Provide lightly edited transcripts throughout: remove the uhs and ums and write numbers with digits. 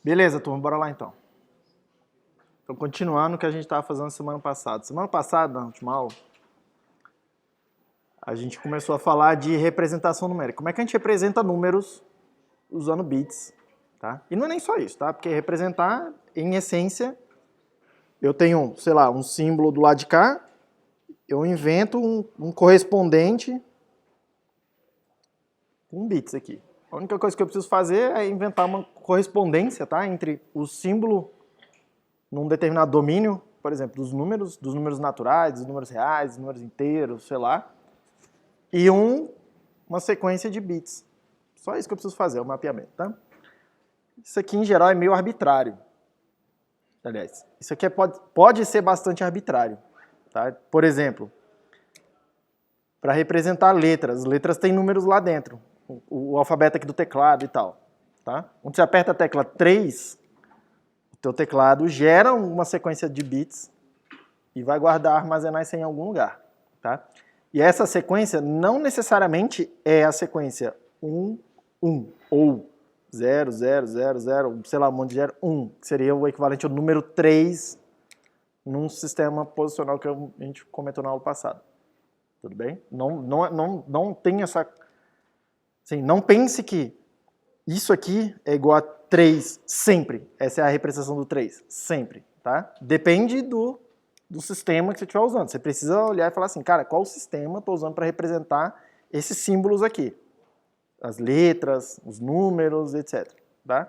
Beleza, turma, bora lá então. Então, continuando o que a gente estava fazendo semana passada. Semana passada, na última aula, a gente começou a falar de representação numérica. Como é que a gente representa números usando bits, tá? E não é nem só isso, tá? Porque representar, em essência, eu tenho, sei lá, um símbolo do lado de cá, eu invento um correspondente com bits aqui. A única coisa que eu preciso fazer é inventar uma correspondência, tá? Entre o símbolo num determinado domínio, por exemplo, dos números naturais, dos números reais, dos números inteiros, sei lá, e uma sequência de bits. Só isso que eu preciso fazer, o mapeamento, tá? Isso aqui, em geral, é meio arbitrário. Aliás, isso aqui pode ser bastante arbitrário, tá? Por exemplo, para representar letras têm números lá dentro, o alfabeto aqui do teclado e tal, tá? Quando você aperta a tecla 3, o teu teclado gera uma sequência de bits e vai guardar, armazenar isso em algum lugar, tá? E essa sequência não necessariamente é a sequência 1, 1 ou 0, 0, 0, 0, sei lá, um monte de 0, 1, que seria o equivalente ao número 3 num sistema posicional que a gente comentou na aula passada. Tudo bem? Não tem essa... Assim, não pense que isso aqui é igual a 3 sempre. Essa é a representação do 3, sempre, tá? Depende do sistema que você estiver usando. Você precisa olhar e falar assim, cara, qual sistema eu estou usando para representar esses símbolos aqui? As letras, os números, etc. Tá?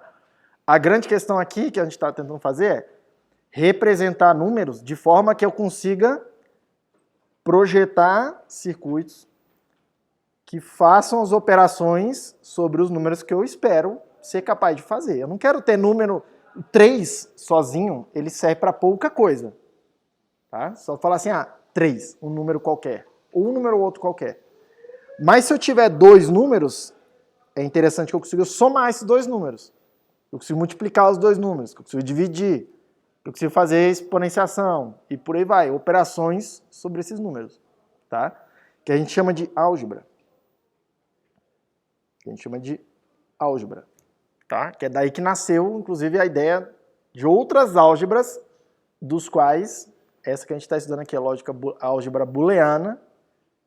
A grande questão aqui que a gente está tentando fazer é representar números de forma que eu consiga projetar circuitos que façam as operações sobre os números que eu espero ser capaz de fazer. Eu não quero ter número 3 sozinho, ele serve para pouca coisa. Tá? Só falar assim, 3, um número qualquer, ou um número outro qualquer. Mas se eu tiver dois números, é interessante que eu consiga somar esses dois números. Eu consigo multiplicar os dois números, que eu consigo dividir, que eu consigo fazer exponenciação, e por aí vai, operações sobre esses números. Tá? Que a gente chama de álgebra. Tá? Que é daí que nasceu, inclusive, a ideia de outras álgebras, dos quais essa que a gente está estudando aqui, a álgebra booleana,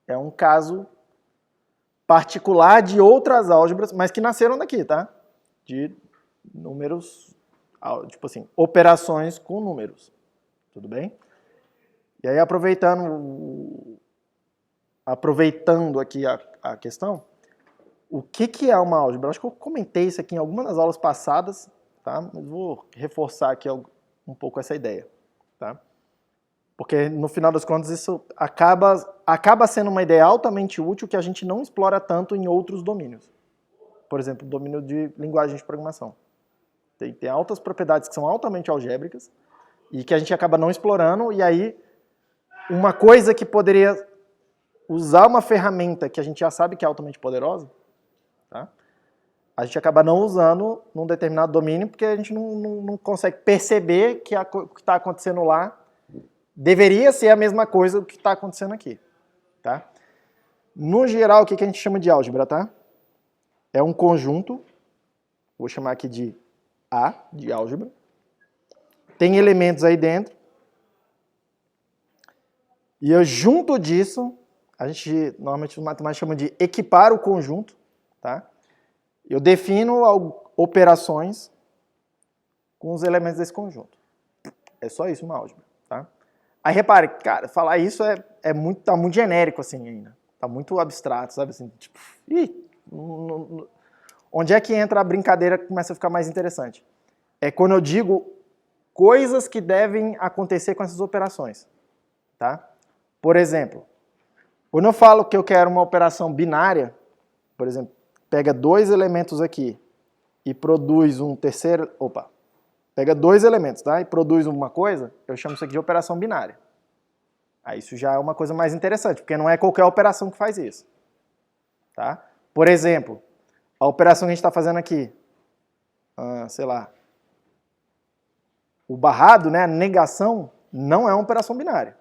é um caso particular de outras álgebras, mas que nasceram daqui, tá? De números, tipo assim, operações com números. Tudo bem? E aí, aproveitando aqui a questão, o que é uma álgebra? Eu acho que eu comentei isso aqui em algumas das aulas passadas, tá? Mas vou reforçar aqui um pouco essa ideia, tá? Porque, no final das contas, isso acaba sendo uma ideia altamente útil que a gente não explora tanto em outros domínios. Por exemplo, o domínio de linguagem de programação. Tem altas propriedades que são altamente algébricas e que a gente acaba não explorando, e aí uma coisa que poderia usar uma ferramenta que a gente já sabe que é altamente poderosa, tá? A gente acaba não usando num determinado domínio porque a gente não consegue perceber que o que está acontecendo lá deveria ser a mesma coisa do que está acontecendo aqui, tá? No geral, o que a gente chama de álgebra, tá? É um conjunto, vou chamar aqui de A, de álgebra. Tem elementos aí dentro. E eu, junto disso, a gente normalmente os matemáticos chamam de equipar o conjunto, tá? Eu defino operações com os elementos desse conjunto. É só isso uma álgebra, tá? Aí repare, cara, falar isso tá muito genérico assim ainda. Tá muito abstrato, sabe assim, tipo, onde é que entra a brincadeira que começa a ficar mais interessante? É quando eu digo coisas que devem acontecer com essas operações, tá? Por exemplo, quando eu falo que eu quero uma operação binária, por exemplo, pega dois elementos aqui e produz um terceiro, pega dois elementos, tá? E produz uma coisa, eu chamo isso aqui de operação binária. Aí isso já é uma coisa mais interessante, porque não é qualquer operação que faz isso. Tá? Por exemplo, a operação que a gente está fazendo aqui, sei lá, o barrado, né, a negação, não é uma operação binária.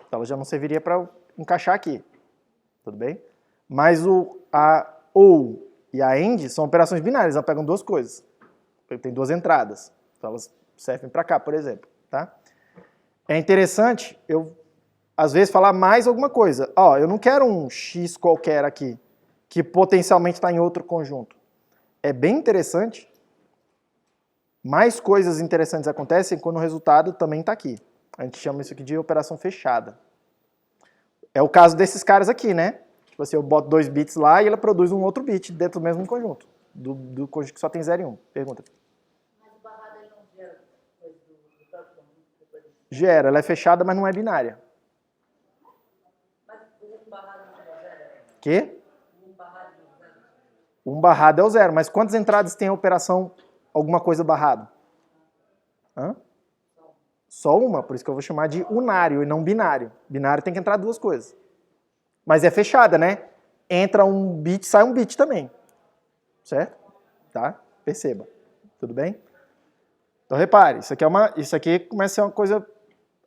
Então ela já não serviria para encaixar aqui. Tudo bem? Mas a OU e a AND são operações binárias, elas pegam duas coisas. Tem duas entradas. Então elas servem para cá, por exemplo. Tá? É interessante eu, às vezes, falar mais alguma coisa. Ó, eu não quero um x qualquer aqui, que potencialmente está em outro conjunto. É bem interessante. Mais coisas interessantes acontecem quando o resultado também está aqui. A gente chama isso aqui de operação fechada. É o caso desses caras aqui, né? Tipo assim, eu boto 2 bits lá e ela produz um outro bit dentro do mesmo conjunto. Do conjunto que só tem 0 e 1. Pergunta. Mas o barrado ele não gera coisa do próprio conjunto? Gera, ela é fechada, mas não é binária. Mas o barrado não é zero? Quê? O barrado não é zero? Um barrado é o 0, mas quantas entradas tem a operação alguma coisa barrado? Hã? Só uma, por isso que eu vou chamar de unário e não binário. Binário tem que entrar 2 coisas. Mas é fechada, né? Entra um bit, sai um bit também. Certo? Tá? Perceba. Tudo bem? Então repare, isso aqui começa a ser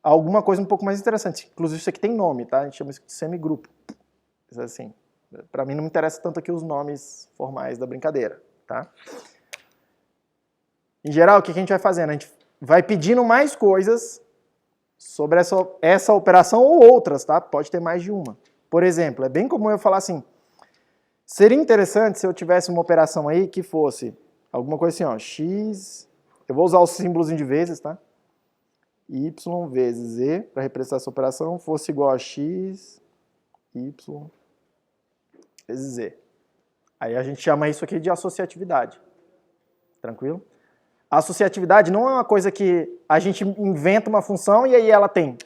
alguma coisa um pouco mais interessante. Inclusive isso aqui tem nome, tá? A gente chama isso de semigrupo. Isso assim. Para mim não me interessa tanto aqui os nomes formais da brincadeira, tá? Em geral, o que a gente vai fazendo? A gente vai pedindo mais coisas sobre essa operação ou outras, tá? Pode ter mais de uma. Por exemplo, é bem comum eu falar assim, seria interessante se eu tivesse uma operação aí que fosse alguma coisa assim, ó, x, eu vou usar os símbolos de vezes, tá? Y vezes z, para representar essa operação, fosse igual a x, y vezes z. Aí a gente chama isso aqui de associatividade. Tranquilo? A associatividade não é uma coisa que a gente inventa uma função e aí ela tem.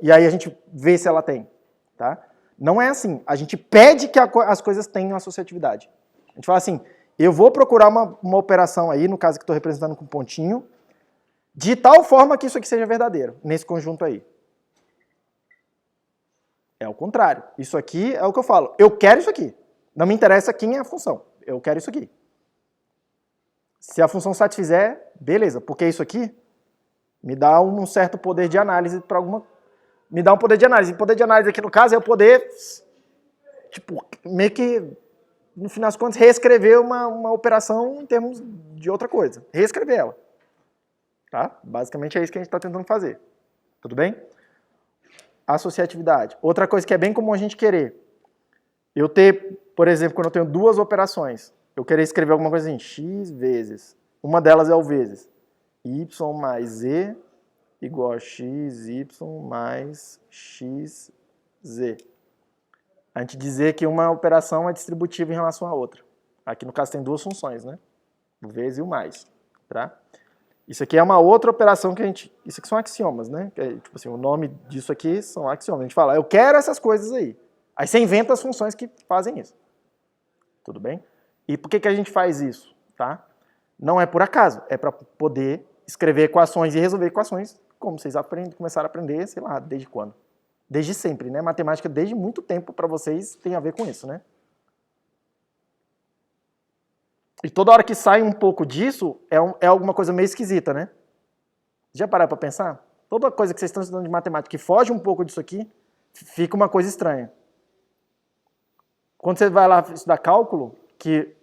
E aí a gente vê se ela tem. Tá? Não é assim. A gente pede que as coisas tenham associatividade. A gente fala assim, eu vou procurar uma operação aí, no caso que estou representando com pontinho, de tal forma que isso aqui seja verdadeiro, nesse conjunto aí. É o contrário. Isso aqui é o que eu falo. Eu quero isso aqui. Não me interessa quem é a função. Eu quero isso aqui. Se a função satisfizer, beleza, porque isso aqui me dá um certo poder de análise para alguma... Me dá um poder de análise. E poder de análise aqui no caso é o poder, tipo, meio que, no final das contas, reescrever uma operação em termos de outra coisa. Reescrever ela. Tá? Basicamente é isso que a gente está tentando fazer. Tudo bem? Associatividade. Outra coisa que é bem comum a gente querer. Eu ter, por exemplo, quando eu tenho 2 operações, eu querer escrever alguma coisa assim, x vezes. Uma delas é o vezes. Y mais z igual a xy mais xz. A gente dizer que uma operação é distributiva em relação à outra. Aqui no caso tem 2 funções, né? O vezes e o mais. Tá? Isso aqui é uma outra operação que a gente... Isso aqui são axiomas, né? Tipo assim, o nome disso aqui são axiomas. A gente fala, eu quero essas coisas aí. Aí você inventa as funções que fazem isso. Tudo bem? E por que a gente faz isso? Tá? Não é por acaso, é para poder escrever equações e resolver equações, como vocês começaram a aprender, sei lá, desde quando? Desde sempre, né? Matemática, desde muito tempo, para vocês, tem a ver com isso, né? E toda hora que sai um pouco disso, é alguma coisa meio esquisita, né? Já pararam para pensar? Toda coisa que vocês estão estudando de matemática que foge um pouco disso aqui, fica uma coisa estranha. Quando você vai lá estudar cálculo, que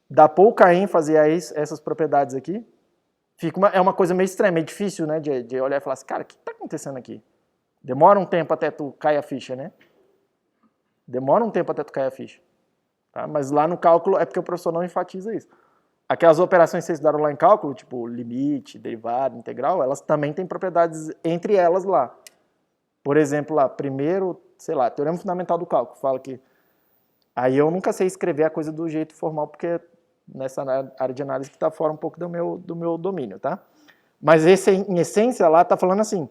dá pouca ênfase a essas propriedades aqui, é uma coisa meio estranha, meio difícil, né, de olhar e falar assim, cara, o que está acontecendo aqui? Demora um tempo até tu cair a ficha, né? Demora um tempo até tu cair a ficha. Tá? Mas lá no cálculo é porque o professor não enfatiza isso. Aquelas operações que vocês estudaram lá em cálculo, tipo limite, derivada, integral, elas também têm propriedades entre elas lá. Por exemplo, lá, primeiro, sei lá, teorema fundamental do cálculo, fala que... Aí eu nunca sei escrever a coisa do jeito formal, porque nessa área de análise que está fora um pouco do meu domínio, tá? Mas esse, em essência, lá está falando assim,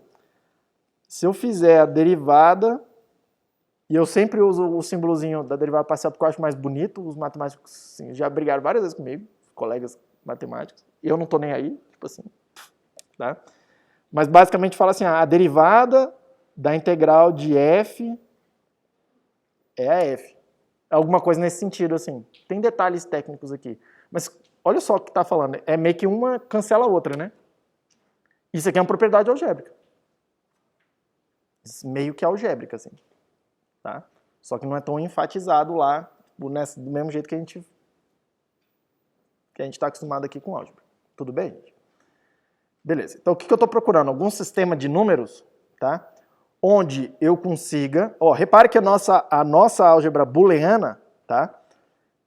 se eu fizer a derivada, e eu sempre uso o símbolozinho da derivada parcial porque eu acho mais bonito, os matemáticos assim, já brigaram várias vezes comigo, colegas matemáticos, e eu não estou nem aí, tipo assim, tá? Mas basicamente fala assim, a derivada da integral de f é a f. Alguma coisa nesse sentido, assim. Tem detalhes técnicos aqui. Mas olha só o que está falando. É meio que uma cancela a outra, né? Isso aqui é uma propriedade algébrica. Meio que algébrica, assim. Tá? Só que não é tão enfatizado lá, do mesmo jeito que a gente está acostumado aqui com álgebra. Tudo bem, gente? Beleza. Então, o que eu estou procurando? Algum sistema de números, tá? Onde eu consiga... Ó, repare que a nossa álgebra booleana, tá?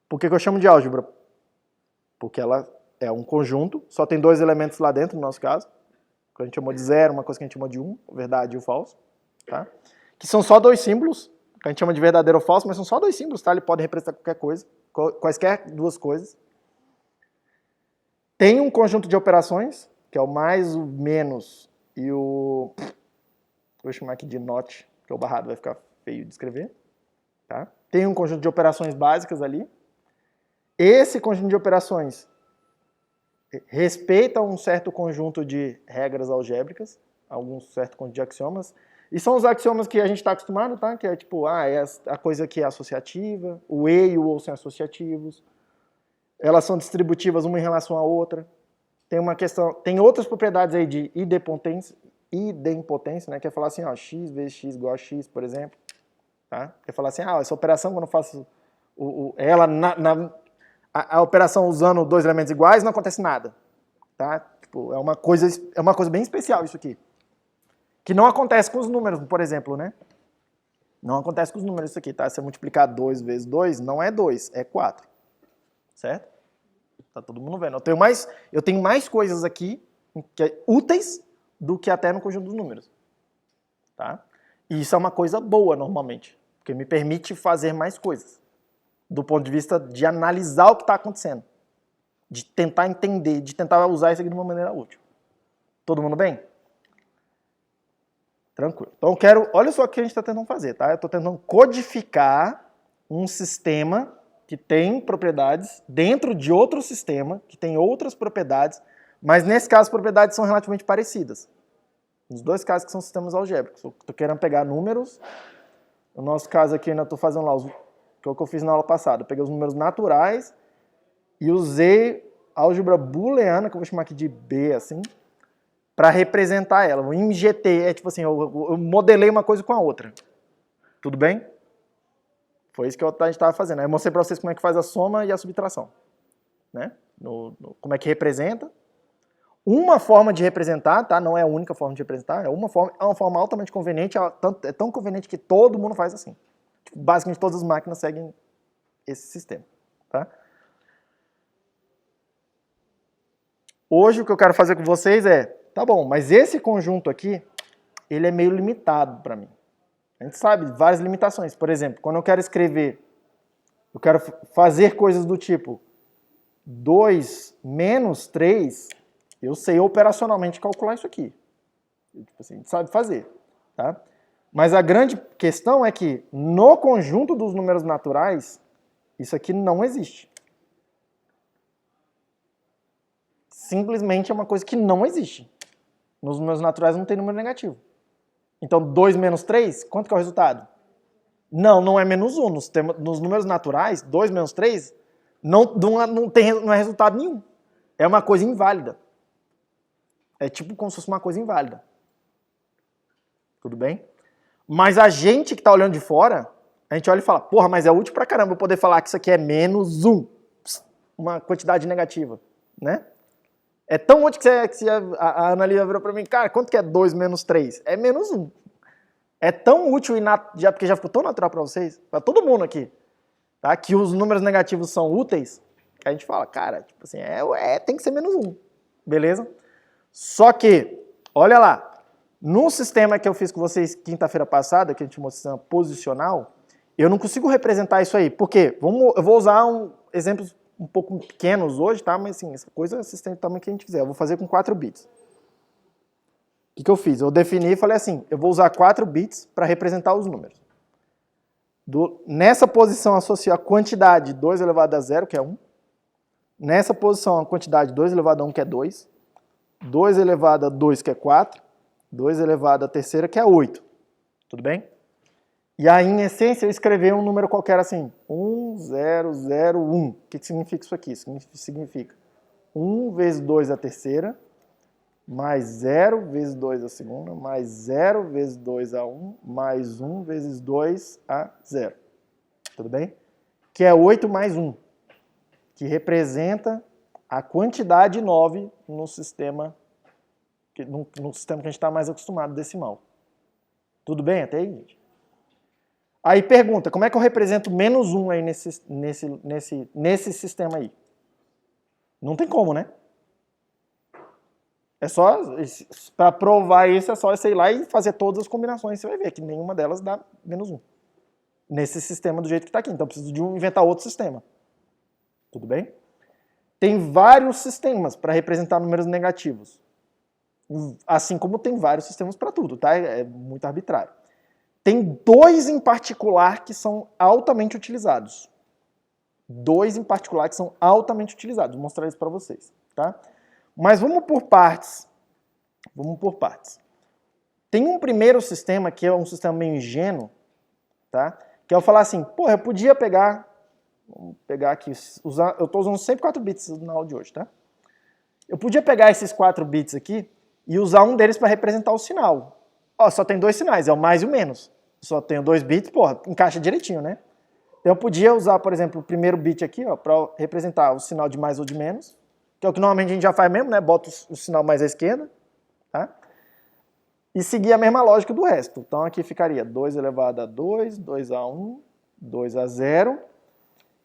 Por que eu chamo de álgebra? Porque ela é um conjunto, só tem dois elementos lá dentro, no nosso caso. Que a gente chamou de zero, uma coisa que a gente chamou de verdade e o falso, tá? Que são só dois símbolos, que a gente chama de verdadeiro ou falso, mas são só dois símbolos, tá? Ele pode representar qualquer coisa, quaisquer duas coisas. Tem um conjunto de operações, que é o mais, o menos e o... Vou chamar aqui de not, que o barrado vai ficar feio de escrever, tá? Tem um conjunto de operações básicas ali. Esse conjunto de operações respeita um certo conjunto de regras algébricas, algum certo conjunto de axiomas, e são os axiomas que a gente está acostumado, tá? Que é tipo, é a coisa que é associativa, o e ou são associativos, elas são distributivas uma em relação à outra, tem uma questão, tem outras propriedades aí de idempotência, né? Que é falar assim, ó, x vezes x igual a x, por exemplo, tá? Quer falar assim, essa operação quando eu faço ela a operação usando dois elementos iguais, não acontece nada, tá? Tipo, é uma coisa bem especial isso aqui. Que não acontece com os números, por exemplo, né? Não acontece com os números isso aqui, tá? Se eu multiplicar 2 vezes 2, não é 2, é 4. Certo? Tá todo mundo vendo. Eu tenho mais coisas aqui úteis do que até no conjunto dos números. Tá? E isso é uma coisa boa, normalmente, porque me permite fazer mais coisas. Do ponto de vista de analisar o que está acontecendo. De tentar entender, de tentar usar isso aqui de uma maneira útil. Todo mundo bem? Tranquilo. Então olha só o que a gente está tentando fazer, tá? Eu estou tentando codificar um sistema que tem propriedades dentro de outro sistema, que tem outras propriedades, mas nesse caso as propriedades são relativamente parecidas. Nos dois casos que são sistemas algébricos. Eu estou querendo pegar números, no nosso caso aqui ainda estou fazendo lá, que é o que eu fiz na aula passada. Eu peguei os números naturais e usei álgebra booleana, que eu vou chamar aqui de B, assim, para representar ela. Eu injetei, tipo assim, eu modelei uma coisa com a outra. Tudo bem? Foi isso que a gente estava fazendo. Aí eu mostrei para vocês como é que faz a soma e a subtração. Né? Como é que representa. Uma forma de representar, tá? Não é a única forma de representar, é uma forma altamente conveniente, é tão conveniente que todo mundo faz assim. Tipo, basicamente todas as máquinas seguem esse sistema. Tá? Hoje o que eu quero fazer com vocês tá bom, mas esse conjunto aqui, ele é meio limitado para mim. A gente sabe várias limitações. Por exemplo, quando eu quero escrever, eu quero fazer coisas do tipo 2 menos 3, eu sei operacionalmente calcular isso aqui. Tipo assim, a gente sabe fazer. Tá? Mas a grande questão é que no conjunto dos números naturais, isso aqui não existe. Simplesmente é uma coisa que não existe. Nos números naturais não tem número negativo. Então, 2 menos 3, quanto que é o resultado? Não é menos 1. Nos números naturais, 2 menos 3 não é resultado nenhum. É uma coisa inválida. É tipo como se fosse uma coisa inválida. Tudo bem? Mas a gente que está olhando de fora, a gente olha e fala, porra, mas é útil pra caramba eu poder falar que isso aqui é menos 1. Uma quantidade negativa. Né? É tão útil que a Analia virou pra mim, cara, quanto que é 2 menos 3? É menos 1. É tão útil, porque já ficou tão natural para vocês, para todo mundo aqui, tá? Que os números negativos são úteis, que a gente fala, cara, tipo assim, tem que ser menos 1, beleza? Só que, olha lá, no sistema que eu fiz com vocês quinta-feira passada, que a gente mostrou sistema posicional, eu não consigo representar isso aí. Por quê? Eu vou usar exemplos um pouco pequenos hoje, tá? Mas assim, essa coisa vocês têm o tamanho que a gente quiser. Eu vou fazer com 4 bits. O que eu fiz? Eu defini e falei assim, eu vou usar 4 bits para representar os números. Nessa posição associo a quantidade 2 elevado a 0, que é 1. Nessa posição a quantidade 2 elevado a 1, que é 2. 2 elevado a 2, que é 4. 2 elevado a terceira, que é 8. Tudo bem? E aí, em essência, eu escrevi um número qualquer assim, 1, 0, 0, 1. O que significa isso aqui? Significa 1 vezes 2 a terceira, mais 0 vezes 2 a segunda, mais 0 vezes 2 a 1, mais 1 vezes 2 a 0. Tudo bem? Que é 8 mais 1, que representa a quantidade 9 no sistema no sistema que a gente está mais acostumado, decimal. Tudo bem até aí, gente? Aí pergunta, como é que eu represento menos 1 aí nesse sistema aí? Não tem como, né? É só, para provar isso, é só você ir lá e fazer todas as combinações. Você vai ver que nenhuma delas dá menos 1. Nesse sistema do jeito que está aqui. Então, eu preciso de inventar outro sistema. Tudo bem? Tem vários sistemas para representar números negativos. Assim como tem vários sistemas para tudo, tá? É muito arbitrário. Tem 2 em particular que são altamente utilizados. 2 em particular que são altamente utilizados. Vou mostrar isso para vocês, tá? Mas vamos por partes. Vamos por partes. Tem um primeiro sistema que é um sistema meio ingênuo, tá? Que é eu falar assim, pô, eu podia pegar, vamos pegar aqui, eu estou usando sempre 4 bits na aula de hoje, tá? Eu podia pegar esses 4 bits aqui e usar um deles para representar o sinal. Ó, só tem 2 sinais, é o mais e o menos. Só tenho 2 bits, porra, encaixa direitinho, né? Então eu podia usar, por exemplo, o primeiro bit aqui, ó, para representar o sinal de mais ou de menos, que é o que normalmente a gente já faz mesmo, né? Bota o sinal mais à esquerda, tá? E seguir a mesma lógica do resto. Então aqui ficaria 2 elevado a 2, 2 a 1, 2 a 0.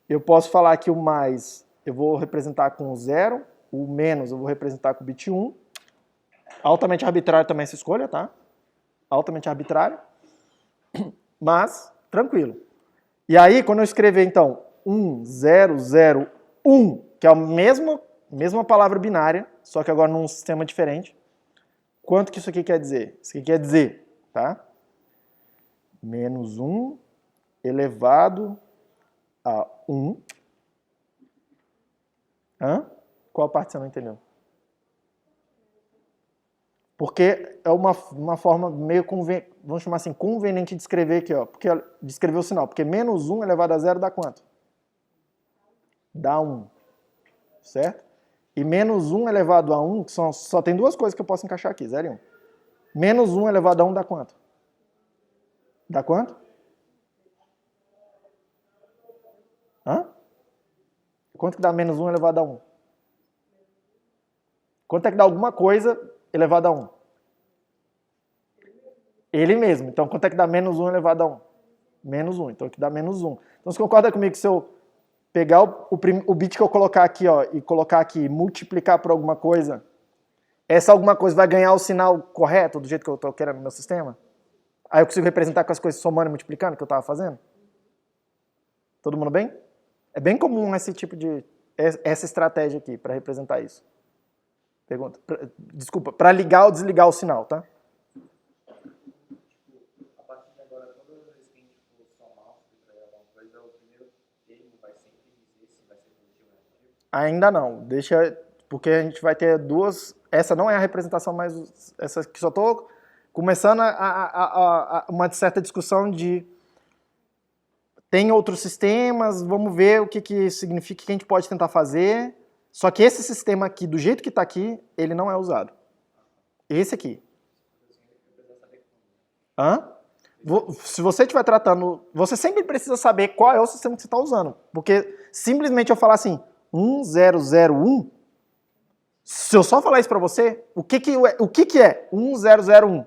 Eu posso falar que o mais eu vou representar com o 0, o menos eu vou representar com o bit 1. Altamente arbitrário também essa escolha, tá? Altamente arbitrário. Mas, tranquilo. E aí, quando eu escrever, então, 1, 0, 0, 1, que é a mesma palavra binária, só que agora num sistema diferente, quanto que isso aqui quer dizer? Isso aqui quer dizer, tá? Menos 1 elevado a 1. Hã? Qual parte você não entendeu? Porque é uma forma meio, vamos chamar assim, conveniente de escrever aqui, ó. Porque, de escrever o sinal. Porque menos 1 elevado a 0 dá quanto? Dá 1. Certo? E menos 1 elevado a 1, que só tem 2 coisas que eu posso encaixar aqui, 0 e 1. Menos 1 elevado a 1 dá quanto? Dá quanto? Hã? Quanto que dá menos 1 elevado a 1? Quanto é que dá alguma coisa elevado a 1? Ele mesmo. Então, quanto é que dá menos 1 elevado a 1? Menos 1. Então, aqui dá menos 1. Então, você concorda comigo que se eu pegar o bit que eu colocar aqui, ó, e colocar aqui e multiplicar por alguma coisa, essa alguma coisa vai ganhar o sinal correto, do jeito que eu estou querendo no meu sistema? Aí eu consigo representar com as coisas somando e multiplicando que eu estava fazendo? Todo mundo bem? É bem comum essa estratégia aqui para representar isso. Pergunta. Desculpa, para ligar ou desligar o sinal, tá? A partir de agora, toda vez que a gente for somar, subtrair alguma coisa, o primeiro termo vai sempre dizer se vai ser positivo ou negativo? Ainda não. Deixa, porque a gente vai ter 2. Essa não é a representação mais. Essa que só estou começando uma certa discussão de. Tem outros sistemas, vamos ver o que significa, o que a gente pode tentar fazer. Só que esse sistema aqui, do jeito que está aqui, ele não é usado. Esse aqui. Hã? Se você estiver tratando... Você sempre precisa saber qual é o sistema que você está usando. Porque simplesmente eu falar assim, 1001, se eu só falar isso para você, o que é 1001?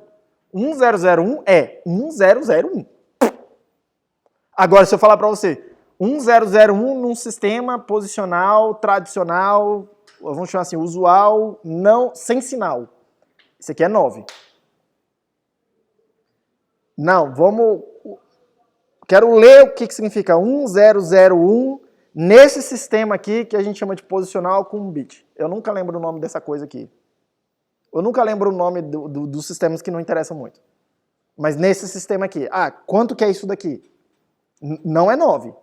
1001 é 1001. Agora, se eu falar para você, 1001 num sistema posicional, tradicional, vamos chamar assim, usual, não, sem sinal. Isso aqui é 9. Não, quero ler o que significa 1001 nesse sistema aqui que a gente chama de posicional com um bit. Eu nunca lembro o nome dessa coisa aqui. Eu nunca lembro o nome dos sistemas que não interessam muito. Mas nesse sistema aqui, quanto que é isso daqui? Não é 9,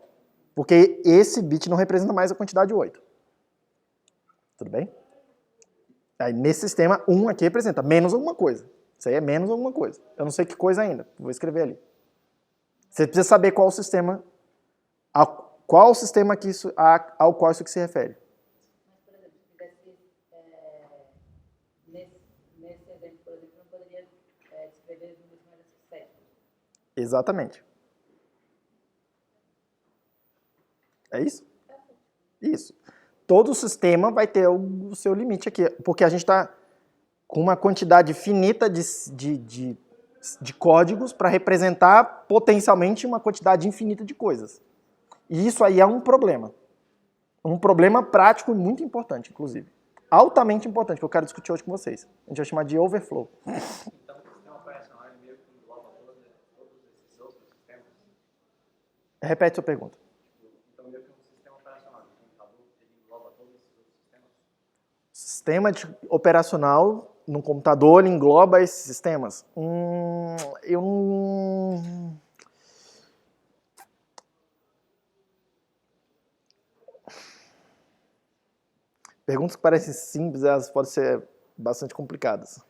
porque esse bit não representa mais a quantidade 8. Tudo bem? Aí nesse sistema, 1 aqui representa menos alguma coisa. Isso aí é menos alguma coisa. Eu não sei que coisa ainda, vou escrever ali. Você precisa saber qual o sistema, ao qual isso aqui se refere. Mas, por exemplo, se tivesse, nesse exemplo, por exemplo, não poderia descrever os números maiores que 7. Exatamente. É isso? Isso. todo sistema vai ter o seu limite aqui, porque a gente está com uma quantidade finita de códigos para representar potencialmente uma quantidade infinita de coisas. E isso aí é um problema. Um problema prático e muito importante, inclusive. Altamente importante, que eu quero discutir hoje com vocês. A gente vai chamar de overflow. Então, o sistema operacional ele meio que engloba todos esses outros sistemas? Repete sua pergunta. Então, meio que um sistema operacional de computador, ele engloba todos esses outros sistemas? Sistema operacional no computador ele engloba esses sistemas? Eu não... Perguntas que parecem simples, elas podem ser bastante complicadas.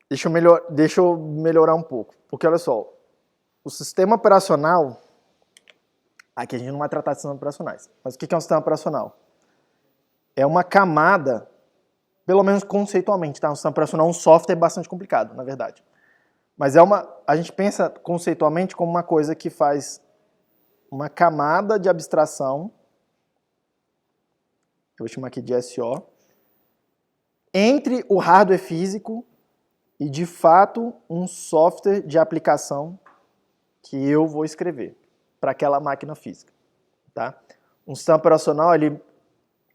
Deixa eu melhorar um pouco. Porque, olha só, o sistema operacional... Aqui a gente não vai tratar de sistemas operacionais. Mas o que é um sistema operacional? É uma camada, pelo menos conceitualmente, tá? Um sistema operacional é um software bastante complicado, na verdade. Mas a gente pensa conceitualmente como uma coisa que faz uma camada de abstração, eu vou chamar aqui de SO, entre o hardware físico e, de fato, um software de aplicação que eu vou escrever para aquela máquina física. Tá? Um sistema operacional,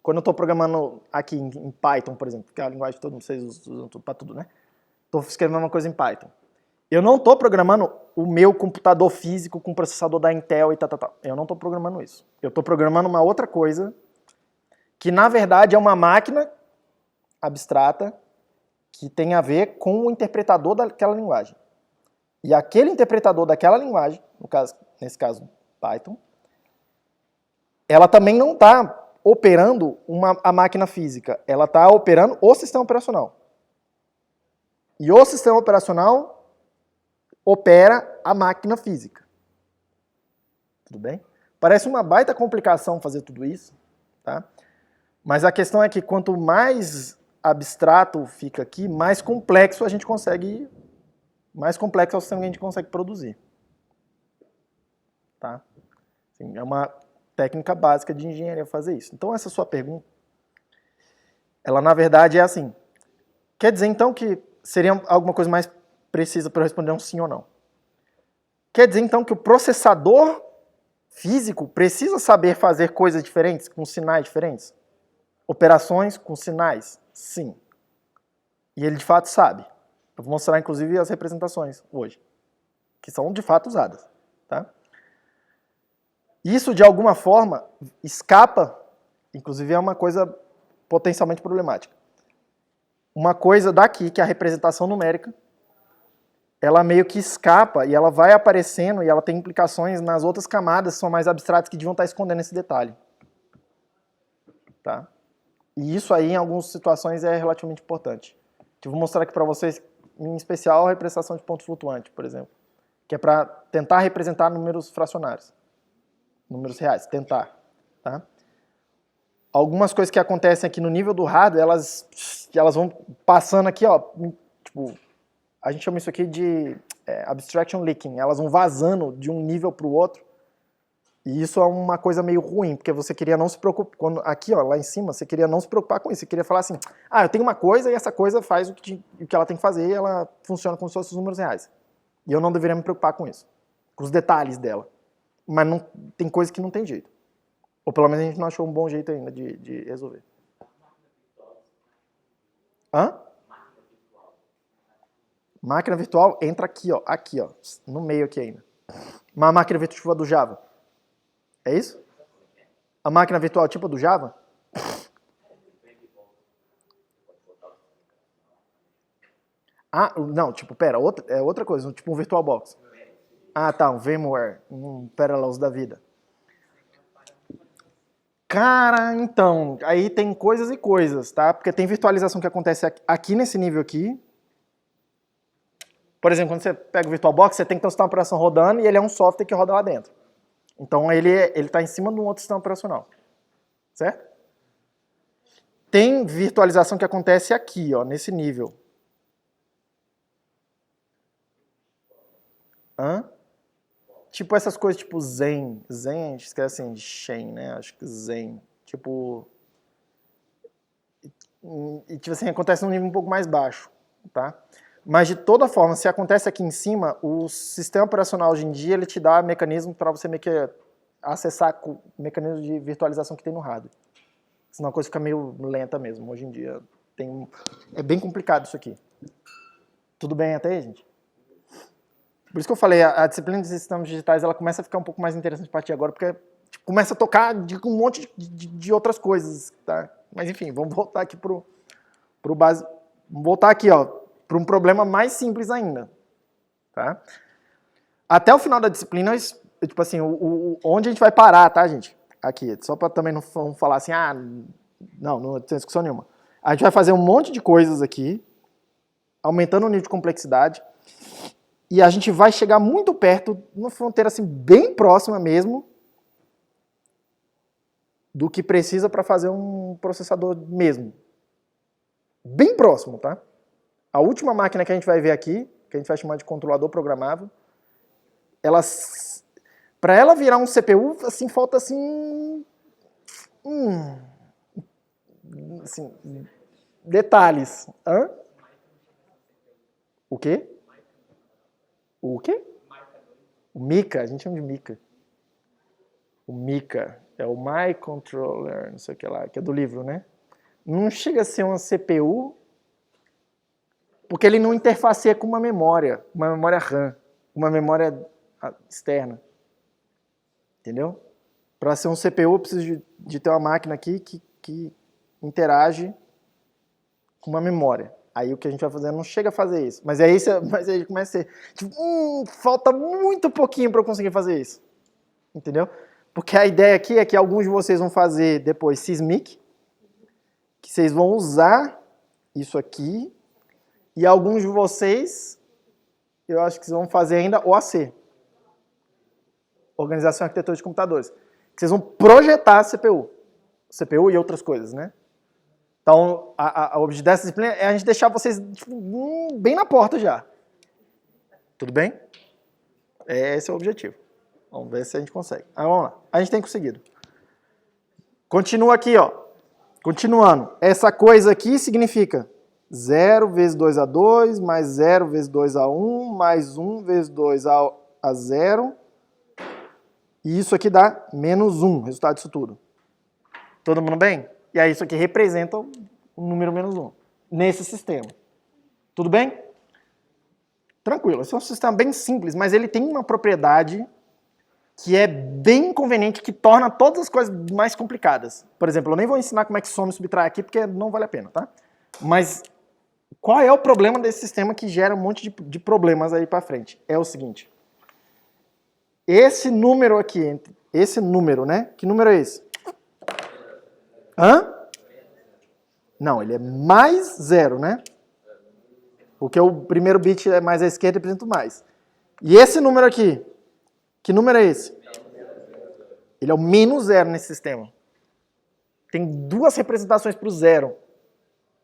quando eu estou programando aqui em Python, por exemplo, que é a linguagem que todo mundo usam para tudo, né? Estou escrevendo uma coisa em Python. Eu não estou programando o meu computador físico com processador da Intel e tal. Eu não estou programando isso. Eu estou programando uma outra coisa que, na verdade, é uma máquina abstrata que tem a ver com o interpretador daquela linguagem. E aquele interpretador daquela linguagem, nesse caso Python, ela também não está operando a máquina física, ela está operando o sistema operacional. E o sistema operacional opera a máquina física. Tudo bem? Parece uma baita complicação fazer tudo isso, tá? Mas a questão é que quanto mais abstrato fica aqui, mais complexo a gente consegue, mais complexo é o sistema que a gente consegue produzir. Tá? Assim, é uma técnica básica de engenharia fazer isso. Então essa sua pergunta, ela na verdade é assim, quer dizer então que seria alguma coisa mais precisa para eu responder um sim ou não? Quer dizer então que o processador físico precisa saber fazer coisas diferentes, com sinais diferentes? Operações com sinais? Sim. E ele de fato sabe. Eu vou mostrar inclusive as representações hoje, que são de fato usadas. Tá? Isso de alguma forma escapa, inclusive é uma coisa potencialmente problemática. Uma coisa daqui, que é a representação numérica, ela meio que escapa e ela vai aparecendo e ela tem implicações nas outras camadas que são mais abstratas que deviam estar escondendo esse detalhe. Tá? E isso aí, em algumas situações, é relativamente importante. Eu vou mostrar aqui para vocês, em especial, a representação de ponto flutuante, por exemplo, que é para tentar representar números fracionários, números reais, tentar. Tá? Algumas coisas que acontecem aqui no nível do hardware, elas vão passando aqui, ó, tipo, a gente chama isso aqui de abstraction leaking, elas vão vazando de um nível para o outro. E isso é uma coisa meio ruim, porque você queria não se preocupar, aqui ó, lá em cima, você queria não se preocupar com isso, você queria falar assim, eu tenho uma coisa e essa coisa faz o que ela tem que fazer e ela funciona como se fossem os números reais. E eu não deveria me preocupar com isso, com os detalhes dela. Mas não, tem coisa que não tem jeito. Ou pelo menos a gente não achou um bom jeito ainda de resolver. Hã? Máquina virtual entra aqui, ó, no meio aqui ainda. Uma máquina virtual do Java. É isso? A máquina virtual tipo do Java? Não, tipo, pera, é outra coisa, tipo um VirtualBox. Tá, um VMware, um Parallels da vida. Cara, então, aí tem coisas e coisas, tá? Porque tem virtualização que acontece aqui nesse nível aqui. Por exemplo, quando você pega o VirtualBox, você tem que ter um sistema operacional rodando e ele é um software que roda lá dentro. Então ele está em cima de um outro sistema operacional. Certo? Tem virtualização que acontece aqui, ó, nesse nível. tipo essas coisas tipo Zen. Zen a gente esquece assim de Shen, né? Acho que Zen. Tipo... E tipo assim, acontece num nível um pouco mais baixo, tá? Mas de toda forma, se acontece aqui em cima, o sistema operacional hoje em dia, ele te dá mecanismo para você meio que acessar o mecanismo de virtualização que tem no hardware. Senão a coisa fica meio lenta mesmo. Hoje em dia é bem complicado isso aqui. Tudo bem até aí, gente? Por isso que eu falei, a disciplina de sistemas digitais, ela começa a ficar um pouco mais interessante para ti agora, porque tipo, começa a tocar de um monte de outras coisas, tá? Mas enfim, vamos voltar aqui pro base. Vamos voltar aqui, ó, para um problema mais simples ainda, tá? Até o final da disciplina, tipo assim, onde a gente vai parar, tá, gente? Aqui, só para também não falar assim, não tem discussão nenhuma. A gente vai fazer um monte de coisas aqui, aumentando o nível de complexidade, e a gente vai chegar muito perto, numa fronteira assim, bem próxima mesmo, do que precisa para fazer um processador mesmo. Bem próximo, tá? A última máquina que a gente vai ver aqui, que a gente vai chamar de controlador programável, para ela virar um CPU, assim, falta assim, detalhes. Hã? O quê? O quê? O Mica, a gente chama de Mica. O Mica é o My Controller, não sei o que lá, que é do livro, né? Não chega a ser uma CPU, porque ele não interfaceia com uma memória RAM, uma memória externa. Entendeu? Para ser um CPU, eu preciso de ter uma máquina aqui que interage com uma memória. Aí o que a gente vai fazer não chega a fazer isso. Mas aí começa a ser, tipo, falta muito pouquinho para eu conseguir fazer isso. Entendeu? Porque a ideia aqui é que alguns de vocês vão fazer depois Sysmic, que vocês vão usar isso aqui, e alguns de vocês, eu acho que vocês vão fazer ainda OAC, Organização e Arquitetura de Computadores, que vocês vão projetar a CPU e outras coisas, né? Então, o objetivo dessa disciplina é a gente deixar vocês tipo, bem na porta já. Tudo bem? Esse é o objetivo. Vamos ver se a gente consegue. Vamos lá. A gente tem conseguido. Continua aqui, ó. Continuando. Essa coisa aqui significa 0 vezes 2A2, mais 0 vezes 2A1, mais 1 vezes 2A0. E isso aqui dá menos 1, resultado disso tudo. Todo mundo bem? E aí isso aqui representa o número menos 1, nesse sistema. Tudo bem? Tranquilo. Esse é um sistema bem simples, mas ele tem uma propriedade que é bem inconveniente, que torna todas as coisas mais complicadas. Por exemplo, eu nem vou ensinar como é que soma e subtrai aqui, porque não vale a pena, tá? Mas qual é o problema desse sistema que gera um monte de problemas aí pra frente? É o seguinte. Esse número aqui, esse número, né? Que número é esse? Hã? Não, ele é mais 0, né? Porque o primeiro bit é mais à esquerda e representa o mais. E esse número aqui? Que número é esse? Ele é o menos 0 nesse sistema. Tem duas representações para o 0.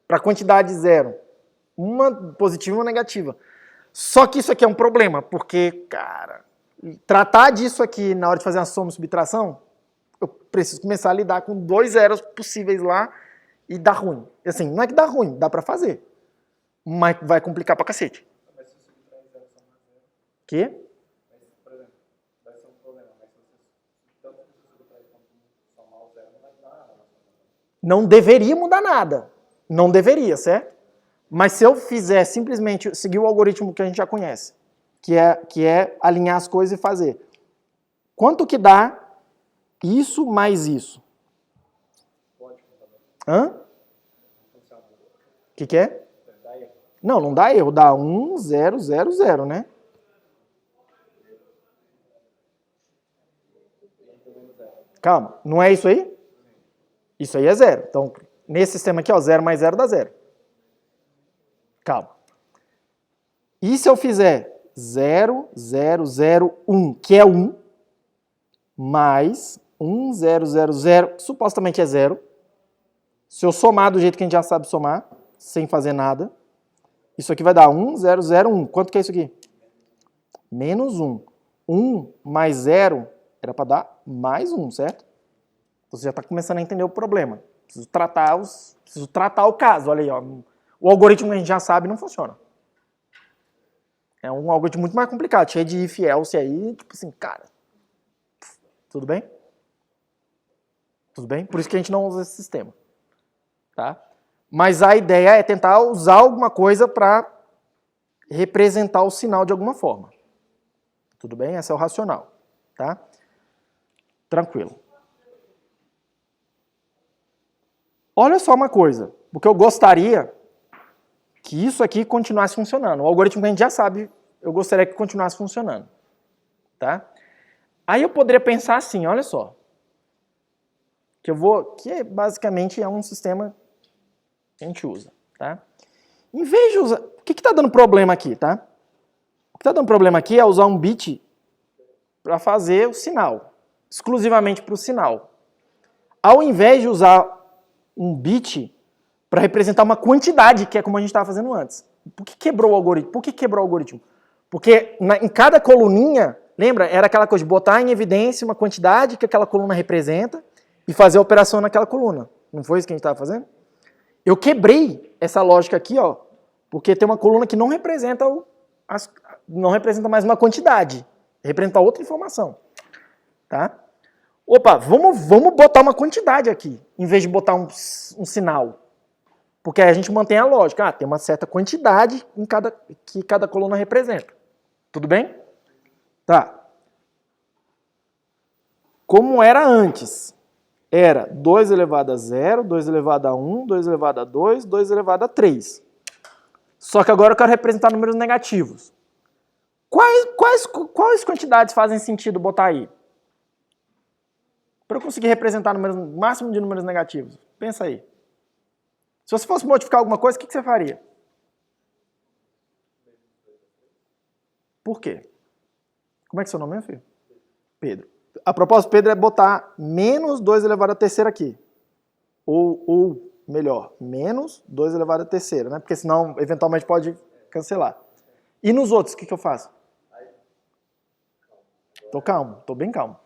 Para a quantidade 0. Uma positiva e uma negativa. Só que isso aqui é um problema, porque, cara, tratar disso aqui na hora de fazer uma soma e subtração, eu preciso começar a lidar com 2 zeros possíveis lá e dá ruim. Assim, não é que dá ruim, dá pra fazer. Mas vai complicar pra cacete. Mas se você subtrair 0 somar 0. Que? Mas, por exemplo, vai ser um problema. Mas se você tanto que você subtrair quanto somar o 0, não vai dar nada. Não deveria mudar nada. Não deveria, certo? Mas se eu fizer simplesmente seguir o algoritmo que a gente já conhece, que é alinhar as coisas e fazer. Quanto que dá isso mais isso? Pode, computador. Hã? Não funciona. O que é? Dá erro. Não dá erro. Dá 1, 0, 0, 0, né? Calma, não é isso aí? Isso aí é 0. Então, nesse sistema aqui, ó, 0 mais 0 dá 0. Calma. E se eu fizer 0, 0, 0, 1, que é 1, mais 1, 0, 0, 0, que supostamente é 0. Se eu somar do jeito que a gente já sabe somar, sem fazer nada, isso aqui vai dar 1, 0, 0, 1. Quanto que é isso aqui? Menos 1. 1 mais 0 era para dar mais 1, certo? Então você já está começando a entender o problema. Preciso tratar o caso. Olha aí, ó. O algoritmo que a gente já sabe não funciona. É um algoritmo muito mais complicado, cheio de if, else aí, tipo assim, cara. Tudo bem? Tudo bem? Por isso que a gente não usa esse sistema. Tá? Mas a ideia é tentar usar alguma coisa para representar o sinal de alguma forma. Tudo bem? Esse é o racional. Tá? Tranquilo. Olha só uma coisa, porque eu gostaria que isso aqui continuasse funcionando. O algoritmo que a gente já sabe, eu gostaria que continuasse funcionando. Tá? Aí eu poderia pensar assim, olha só. Que basicamente é um sistema que a gente usa. Tá? Em vez de usar... O que está dando problema aqui? Tá? O que está dando problema aqui é usar um bit para fazer o sinal. Exclusivamente para o sinal. Ao invés de usar um bit para representar uma quantidade, que é como a gente estava fazendo antes. Por que quebrou o algoritmo? Por que quebrou o algoritmo? Porque em cada coluninha, lembra? Era aquela coisa de botar em evidência uma quantidade que aquela coluna representa e fazer a operação naquela coluna. Não foi isso que a gente estava fazendo? Eu quebrei essa lógica aqui, ó, porque tem uma coluna que não representa mais uma quantidade, representa outra informação. Tá? Opa, vamos botar uma quantidade aqui, em vez de botar um sinal. Porque aí a gente mantém a lógica. Tem uma certa quantidade que cada coluna representa. Tudo bem? Tá. Como era antes? Era 2 elevado a 0, 2 elevado a 1, 2 elevado a 2, 2 elevado a 3. Só que agora eu quero representar números negativos. Quais quantidades fazem sentido botar aí? Para eu conseguir representar o máximo de números negativos. Pensa aí. Se você fosse modificar alguma coisa, o que você faria? Por quê? Como é que é seu nome, meu filho? Pedro. A proposta do Pedro é botar menos 2 elevado a terceira aqui. Ou melhor, menos 2 elevado a terceira, né? Porque senão, eventualmente, pode cancelar. E nos outros, o que eu faço? Tô calmo, tô bem calmo.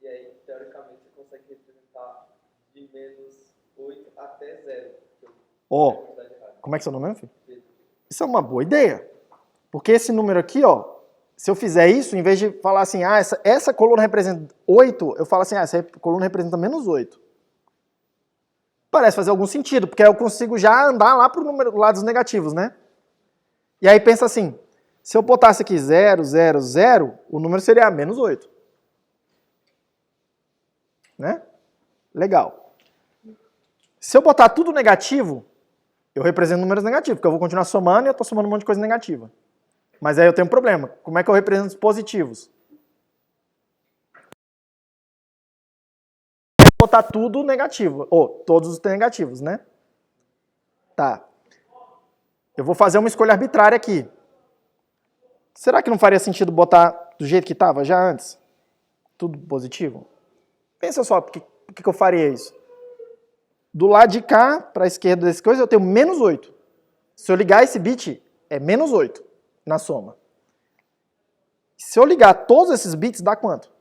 E aí, teoricamente, você consegue representar de menos 8 até 0. Como é que é seu nome, meu filho? Isso é uma boa ideia. Porque esse número aqui, ó, se eu fizer isso, em vez de falar assim, essa coluna representa 8, eu falo assim, essa coluna representa menos 8. Parece fazer algum sentido, porque aí eu consigo já andar lá para o lado dos negativos, né? E aí pensa assim, se eu botasse aqui 0, 0, 0, o número seria menos 8. Né? Legal. Se eu botar tudo negativo, eu represento números negativos, porque eu vou continuar somando e eu estou somando um monte de coisa negativa. Mas aí eu tenho um problema. Como é que eu represento os positivos? Vou botar tudo negativo, ou todos os negativos, né? Tá. Eu vou fazer uma escolha arbitrária aqui. Será que não faria sentido botar do jeito que estava já antes? Tudo positivo? Pensa só, por que eu faria isso? Do lado de cá, para a esquerda dessa coisa, eu tenho menos 8. Se eu ligar esse bit, é menos 8 na soma. Se eu ligar todos esses bits, dá quanto?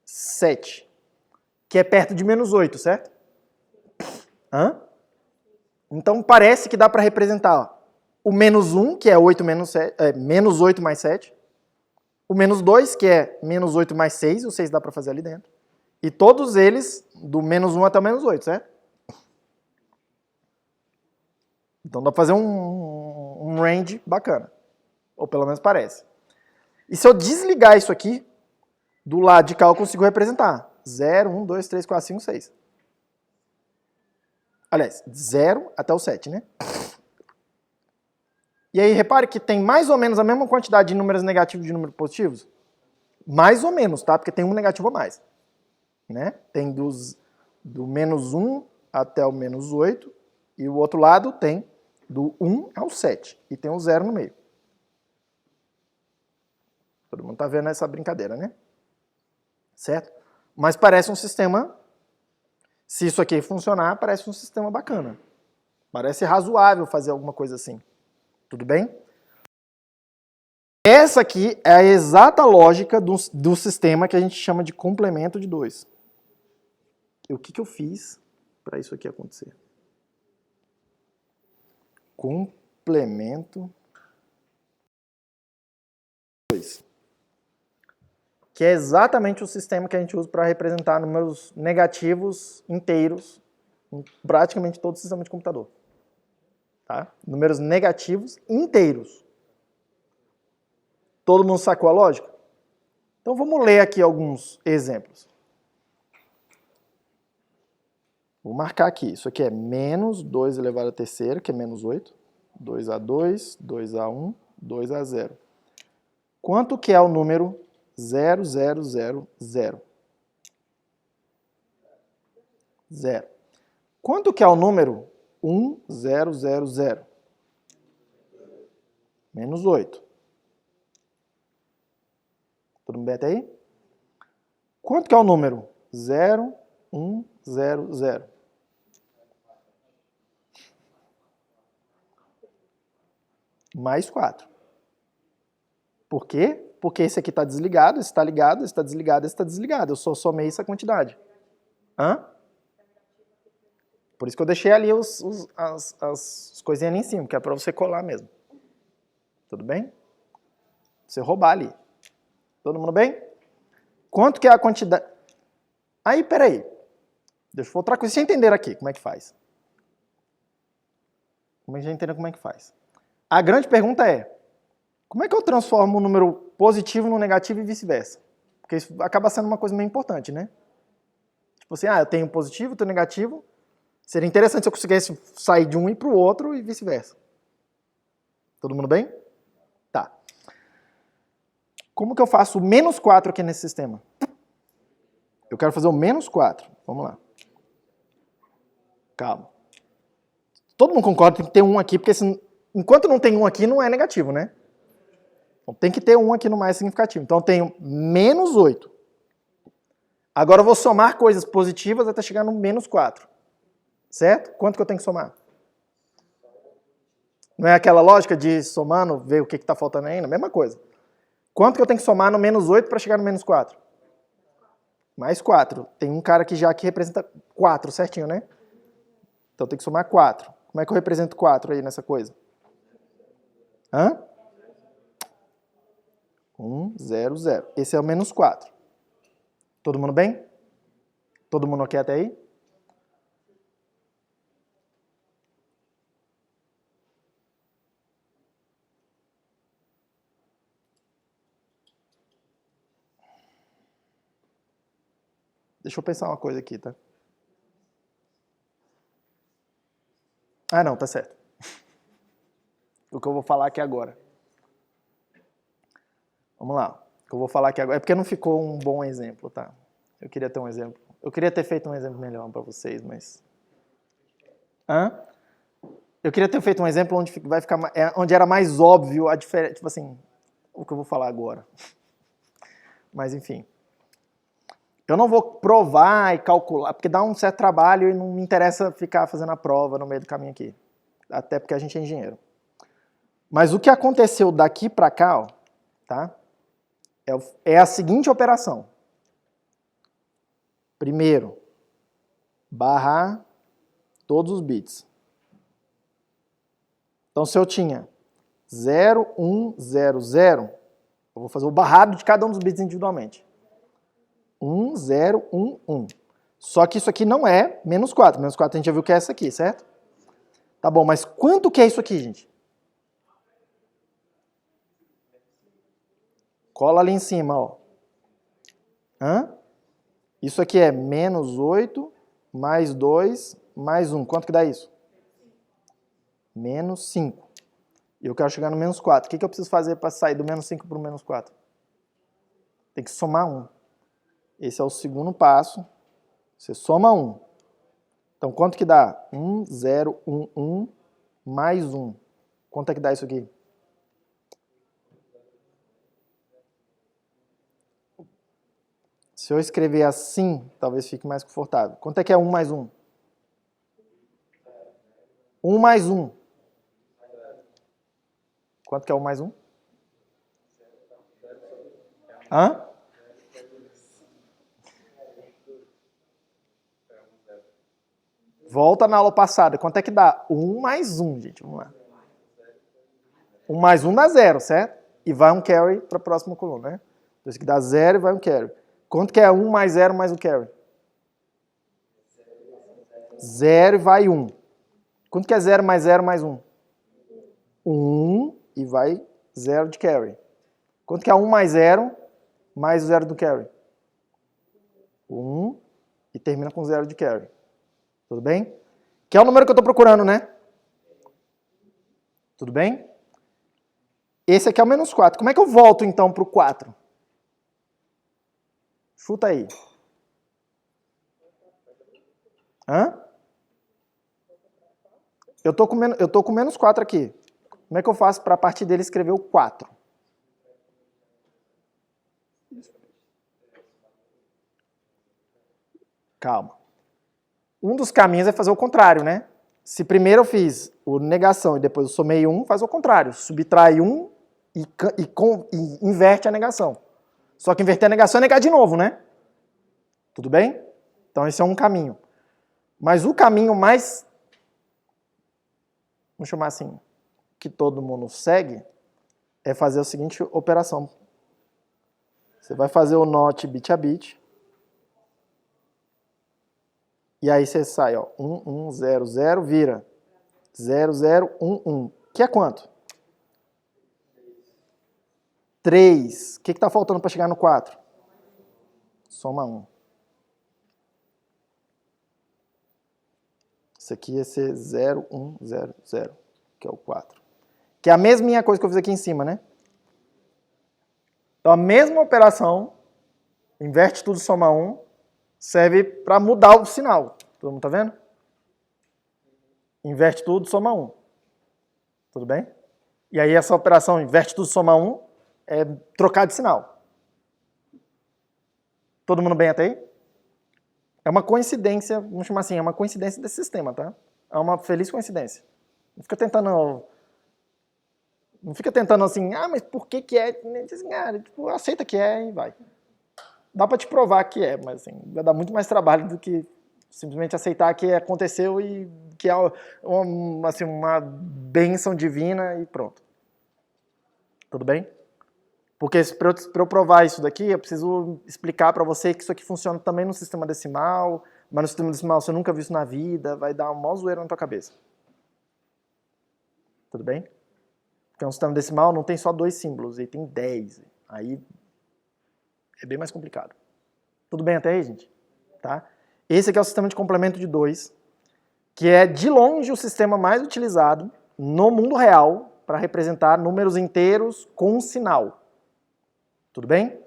7. Que é perto de menos 8, certo? Então parece que dá para representar o menos 1, que é 8 menos 8 mais 7. O menos 2, que é menos 8 mais 6, o 6 dá para fazer ali dentro. E todos eles, do menos 1 até o menos 8, certo? Então dá para fazer um range bacana. Ou pelo menos parece. E se eu desligar isso aqui, do lado de cá eu consigo representar. 0, 1, 2, 3, 4, 5, 6. Aliás, 0 até o 7, né? E aí, repare que tem mais ou menos a mesma quantidade de números negativos e de números positivos. Mais ou menos, tá? Porque tem um negativo a mais. Né? Tem do menos 1 até o menos 8. E o outro lado tem do 1 ao 7. E tem um 0 no meio. Todo mundo tá vendo essa brincadeira, né? Certo? Mas parece um sistema... Se isso aqui funcionar, parece um sistema bacana. Parece razoável fazer alguma coisa assim. Tudo bem? Essa aqui é a exata lógica do sistema que a gente chama de complemento de 2. E o que eu fiz para isso aqui acontecer? Complemento 2. Que é exatamente o sistema que a gente usa para representar números negativos inteiros em praticamente todo o sistema de computador. Tá? Números negativos inteiros. Todo mundo sacou a lógica? Então vamos ler aqui alguns exemplos. Vou marcar aqui. Isso aqui é menos 2 elevado à terceira, que é menos 8. 2A2, 2A1, 2A0. Quanto que é o número 0000? 0. Quanto que é o número 1000? Menos 8. Todo mundo bem até aí? Quanto que é o número 0100? Mais 4. Por quê? Porque esse aqui está desligado, esse está ligado, esse está desligado, esse está desligado. Eu só somei essa quantidade. Hã? Por isso que eu deixei ali as coisinhas ali em cima, que é para você colar mesmo. Tudo bem? Você roubar ali. Todo mundo bem? Quanto que é a quantidade... Aí, peraí. Deixa eu outra coisa. Vocês entenderam aqui como é que faz. Como é que já entenderam como é que faz? A grande pergunta é, como é que eu transformo um número positivo no negativo e vice-versa? Porque isso acaba sendo uma coisa meio importante, né? Tipo assim, eu tenho positivo, tenho negativo. Seria interessante se eu conseguisse sair de um e para o outro e vice-versa. Todo mundo bem? Tá. Como que eu faço o menos 4 aqui nesse sistema? Eu quero fazer o menos 4. Vamos lá. Calma. Todo mundo concorda que tem que ter um aqui, porque enquanto não tem um aqui, não é negativo, né? Então tem que ter um aqui no mais significativo. Então eu tenho menos 8. Agora eu vou somar coisas positivas até chegar no menos 4. Certo? Quanto que eu tenho que somar? Não é aquela lógica de somando, ver o que está faltando ainda? Mesma coisa. Quanto que eu tenho que somar no menos 8 para chegar no menos 4? Mais 4. Tem um cara aqui já que representa 4, certinho, né? Então tem que somar 4. Como é que eu represento 4 aí nessa coisa? Hã? 1, 0, 0. Esse é o menos 4. Todo mundo bem? Todo mundo ok até aí? Deixa eu pensar uma coisa aqui, tá? Ah, não, tá certo. O que eu vou falar aqui agora. Vamos lá. O que eu vou falar aqui agora. É porque não ficou um bom exemplo, tá? Eu queria ter um exemplo. Eu queria ter feito um exemplo melhor para vocês, mas... Hã? Eu queria ter feito um exemplo onde vai ficar, onde era mais óbvio a diferença, tipo assim, o que eu vou falar agora. Mas enfim. Eu não vou provar e calcular, porque dá um certo trabalho e não me interessa ficar fazendo a prova no meio do caminho aqui. Até porque a gente é engenheiro. Mas o que aconteceu daqui para cá, ó, tá? É a seguinte operação. Primeiro, barrar todos os bits. Então, se eu tinha 0, 1, 0, 0, eu vou fazer o barrado de cada um dos bits individualmente. 1, 0, 1, 1. Só que isso aqui não é menos 4. Menos 4 a gente já viu que é essa aqui, certo? Tá bom, mas quanto que é isso aqui, gente? Cola ali em cima, ó. Hã? Isso aqui é menos 8, mais 2, mais 1. Quanto que dá isso? Menos 5. E eu quero chegar no menos 4. O que eu preciso fazer para sair do menos 5 para o menos 4? Tem que somar 1. Esse é o segundo passo. Você soma 1. Então, quanto que dá? 1, 0, 1, 1, mais 1. Quanto é que dá isso aqui? Se eu escrever assim, talvez fique mais confortável. Quanto é que é 1 mais 1? 1 mais 1. Quanto que é 1 mais 1? Hã? Volta na aula passada. Quanto é que dá? 1 mais 1, gente. Vamos lá. 1 mais 1 dá 0, certo? E vai um carry para a próxima coluna, né? Então, isso aqui dá 0 e vai um carry. Quanto que é 1 mais 0 mais um carry? 0 e vai 1. Quanto que é 0 mais 0 mais 1? 1 e vai 0 de carry. Quanto que é 1 mais 0 mais o 0 do carry? 1 e termina com 0 de carry. Tudo bem? Que é o número que eu estou procurando, né? Tudo bem? Esse aqui é o menos 4. Como é que eu volto, então, para o 4? Chuta aí. Hã? Eu tô com menos 4 aqui. Como é que eu faço para a partir dele escrever o 4? Calma. Um dos caminhos é fazer o contrário, né? Se primeiro eu fiz o negação e depois eu somei 1, faz o contrário. Subtrai 1 e inverte a negação. Só que inverter a negação é negar de novo, né? Tudo bem? Então esse é um caminho. Mas o caminho mais, vamos chamar assim, que todo mundo segue, é fazer a seguinte operação. Você vai fazer o NOT bit a bit. E aí você sai, ó, 1, 1, 0, 0, vira 0, 0, 1, 1. Que é quanto? 3. O que está faltando para chegar no 4? Soma 1. Isso aqui ia ser 0, 1, 0, 0, que é o 4. Que é a mesma coisa que eu fiz aqui em cima, né? Então a mesma operação, inverte tudo, soma 1, serve para mudar o sinal. Todo mundo tá vendo? Inverte tudo, soma 1. Tudo bem? E aí essa operação, inverte tudo, soma 1, é trocar de sinal. Todo mundo bem até aí? É uma coincidência, vamos chamar assim, é uma coincidência desse sistema, tá? É uma feliz coincidência. Não fica tentando assim, mas por que é? Tipo, aceita que é e vai. Dá para te provar que é, mas assim, vai dar muito mais trabalho do que simplesmente aceitar que aconteceu e que é uma bênção divina e pronto. Tudo bem? Porque para eu provar isso daqui, eu preciso explicar para você que isso aqui funciona também no sistema decimal, mas no sistema decimal você nunca viu isso na vida, vai dar uma maior zoeira na tua cabeça. Tudo bem? Porque um sistema decimal não tem só 2 símbolos, ele tem 10. Aí é bem mais complicado. Tudo bem até aí, gente? Tá? Esse aqui é o sistema de complemento de 2, que é de longe o sistema mais utilizado no mundo real para representar números inteiros com sinal. Tudo bem?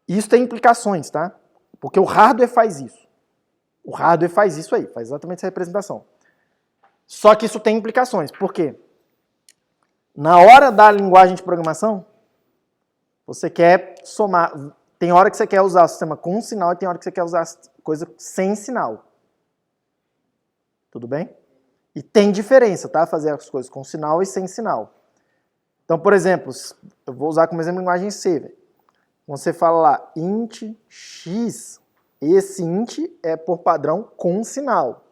Isso tem implicações, tá? Porque o hardware faz isso. O hardware faz isso aí, faz exatamente essa representação. Só que isso tem implicações. Por quê? Na hora da linguagem de programação, você quer somar. Tem hora que você quer usar o sistema com sinal e tem hora que você quer usar coisa sem sinal. Tudo bem? E tem diferença, tá? Fazer as coisas com sinal e sem sinal. Então, por exemplo, eu vou usar como exemplo a linguagem C. Você fala lá int x, esse int é por padrão com sinal.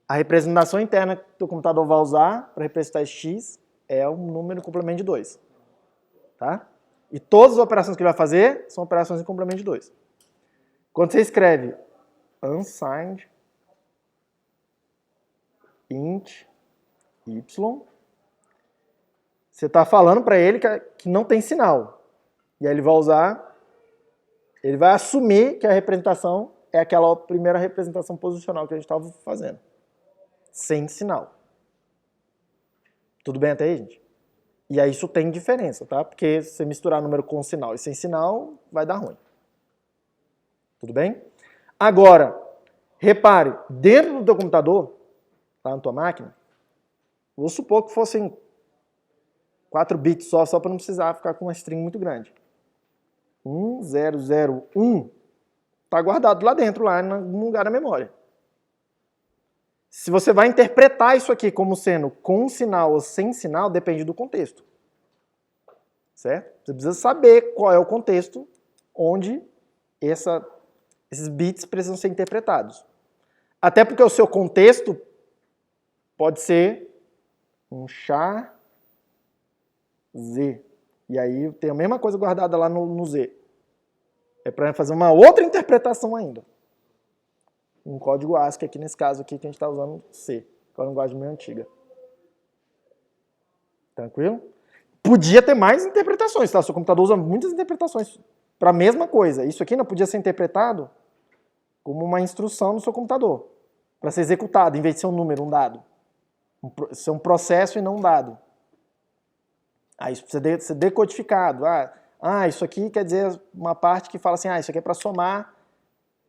A representação interna que o teu computador vai usar para representar esse x é um número em complemento de 2. Tá? E todas as operações que ele vai fazer são operações em complemento de 2. Quando você escreve unsigned int y, você está falando para ele que não tem sinal. E aí ele vai assumir que a representação é aquela primeira representação posicional que a gente estava fazendo. Sem sinal. Tudo bem até aí, gente? E aí isso tem diferença, tá? Porque se você misturar número com sinal e sem sinal, vai dar ruim. Tudo bem? Agora, repare, dentro do teu computador, lá na tua máquina, vou supor que fossem 4 bits só para não precisar ficar com uma string muito grande. 1001 está guardado lá dentro, lá no lugar da memória. Se você vai interpretar isso aqui como sendo com sinal ou sem sinal, depende do contexto. certo? Você precisa saber qual é o contexto onde esses bits precisam ser interpretados. Até porque o seu contexto pode ser um char Z. E aí tem a mesma coisa guardada lá no Z. É para fazer uma outra interpretação ainda. Um código ASCII aqui nesse caso aqui que a gente está usando C, que é uma linguagem meio antiga. Tranquilo? Podia ter mais interpretações, tá? O seu computador usa muitas interpretações para a mesma coisa. Isso aqui não podia ser interpretado como uma instrução no seu computador, para ser executado, em vez de ser um número, um dado. Ser um processo e não um dado. Aí isso precisa ser decodificado. Isso aqui quer dizer uma parte que fala assim, isso aqui é para somar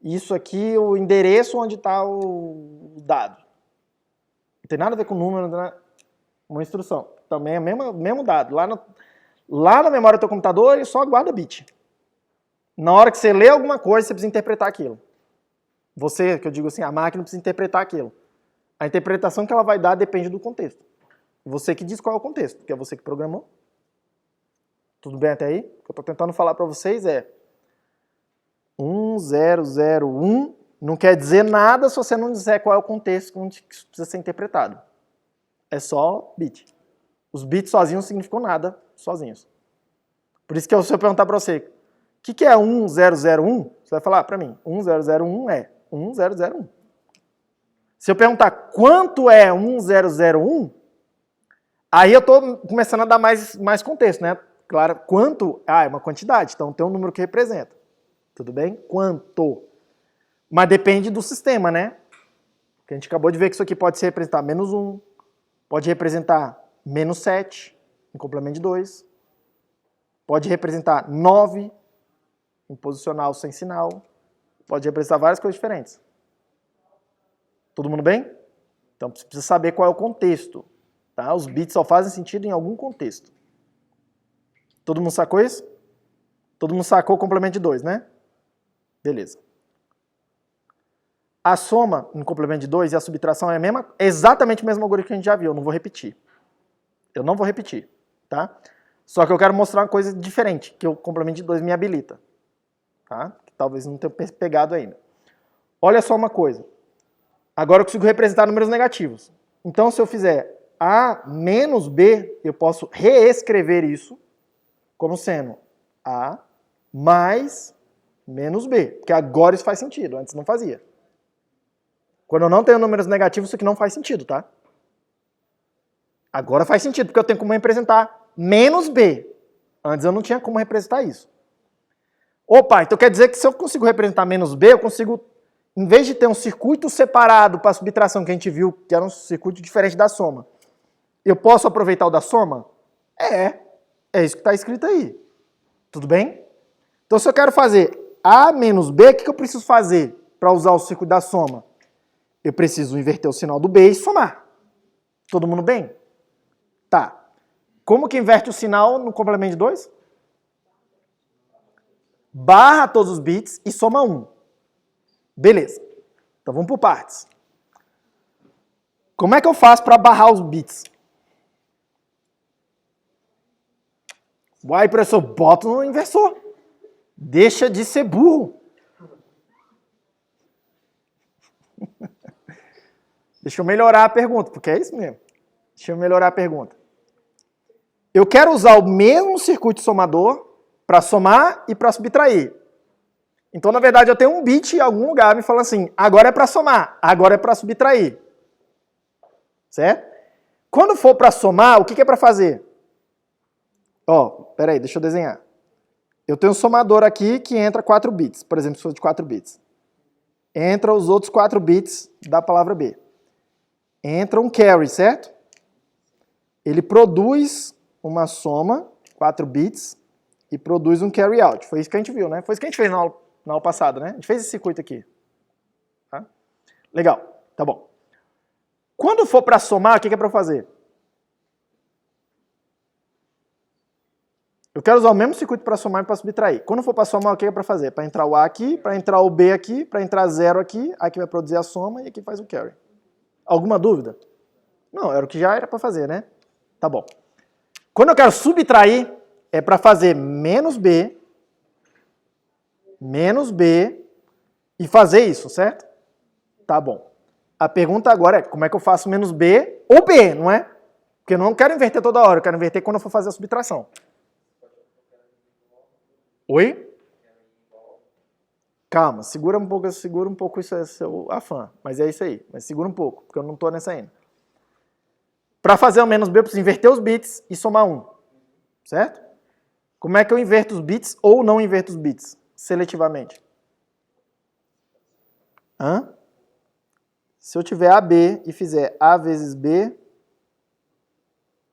isso aqui, o endereço onde está o dado. Não tem nada a ver com número, né? Uma instrução. Também é o mesmo dado. Lá na memória do teu computador, ele só guarda bit. Na hora que você lê alguma coisa, você precisa interpretar aquilo. Você, que eu digo assim, a máquina precisa interpretar aquilo. A interpretação que ela vai dar depende do contexto. Você que diz qual é o contexto, porque é você que programou. Tudo bem até aí? O que eu estou tentando falar para vocês é 1001 não quer dizer nada se você não disser qual é o contexto onde isso precisa ser interpretado. É só bit. Os bits sozinhos não significam nada sozinhos. Por isso que se eu perguntar para você, o que é 1001? Você vai falar para mim, 1001 é 1001. Se eu perguntar quanto é 1001, aí eu estou começando a dar mais contexto, né? Claro, quanto? É uma quantidade, então tem um número que representa. Tudo bem? Quanto? Mas depende do sistema, né? Porque a gente acabou de ver que isso aqui pode se representar -1, pode representar -7, em complemento de 2, pode representar 9, em posicional sem sinal, pode representar várias coisas diferentes. Todo mundo bem? Então você precisa saber qual é o contexto. Tá? Os bits só fazem sentido em algum contexto. Todo mundo sacou isso? Todo mundo sacou o complemento de 2, né? Beleza. A soma no complemento de 2 e a subtração é exatamente o mesmo algoritmo que a gente já viu. Eu não vou repetir. Eu não vou repetir. Tá? Só que eu quero mostrar uma coisa diferente, que o complemento de 2 me habilita. Tá? Que talvez não tenha pegado ainda. Olha só uma coisa. Agora eu consigo representar números negativos. Então, se eu fizer A menos B, eu posso reescrever isso como sendo A mais menos B. Porque agora isso faz sentido, antes não fazia. Quando eu não tenho números negativos, isso aqui não faz sentido, tá? Agora faz sentido, porque eu tenho como representar menos B. Antes eu não tinha como representar isso. Opa, então quer dizer que se eu consigo representar menos B, eu consigo, em vez de ter um circuito separado para a subtração que a gente viu, que era um circuito diferente da soma, eu posso aproveitar o da soma? É isso que está escrito aí. Tudo bem? Então se eu quero fazer A menos B, o que eu preciso fazer para usar o circuito da soma? Eu preciso inverter o sinal do B e somar. Todo mundo bem? Tá. Como que inverte o sinal no complemento de 2? Barra todos os bits e soma 1. Beleza. Então vamos por partes. Como é que eu faço para barrar os bits? Uai, professor, bota no inversor. Deixa de ser burro. Deixa eu melhorar a pergunta, porque é isso mesmo. Deixa eu melhorar a pergunta. Eu quero usar o mesmo circuito somador para somar e para subtrair. Então, na verdade, eu tenho um bit em algum lugar me falando assim, agora é para somar, agora é para subtrair. Certo? Quando for para somar, o que é para fazer? Peraí, deixa eu desenhar. Eu tenho um somador aqui que entra 4 bits, por exemplo, se for de 4 bits. Entra os outros 4 bits da palavra B. Entra um carry, certo? Ele produz uma soma, 4 bits, e produz um carry out. Foi isso que a gente viu, né? Foi isso que a gente fez na aula passada, né? A gente fez esse circuito aqui. Tá? Legal, tá bom. Quando for para somar, o que é para fazer? Eu quero usar o mesmo circuito para somar e para subtrair. Quando for para somar, o que é para fazer? Para entrar o A aqui, para entrar o B aqui, para entrar 0 aqui, aqui vai produzir a soma e aqui faz o carry. Alguma dúvida? Não, era o que já era para fazer, né? Tá bom. Quando eu quero subtrair, é para fazer menos B e fazer isso, certo? Tá bom. A pergunta agora é, como é que eu faço menos B ou B, não é? Porque eu não quero inverter toda hora, eu quero inverter quando eu for fazer a subtração. Oi? Calma, segura um pouco isso é seu afã, mas é isso aí. Mas segura um pouco, porque eu não estou nessa ainda. Para fazer o menos B, eu preciso inverter os bits e somar 1, certo? Como é que eu inverto os bits ou não inverto os bits seletivamente? Hã? Se eu tiver AB e fizer A vezes B,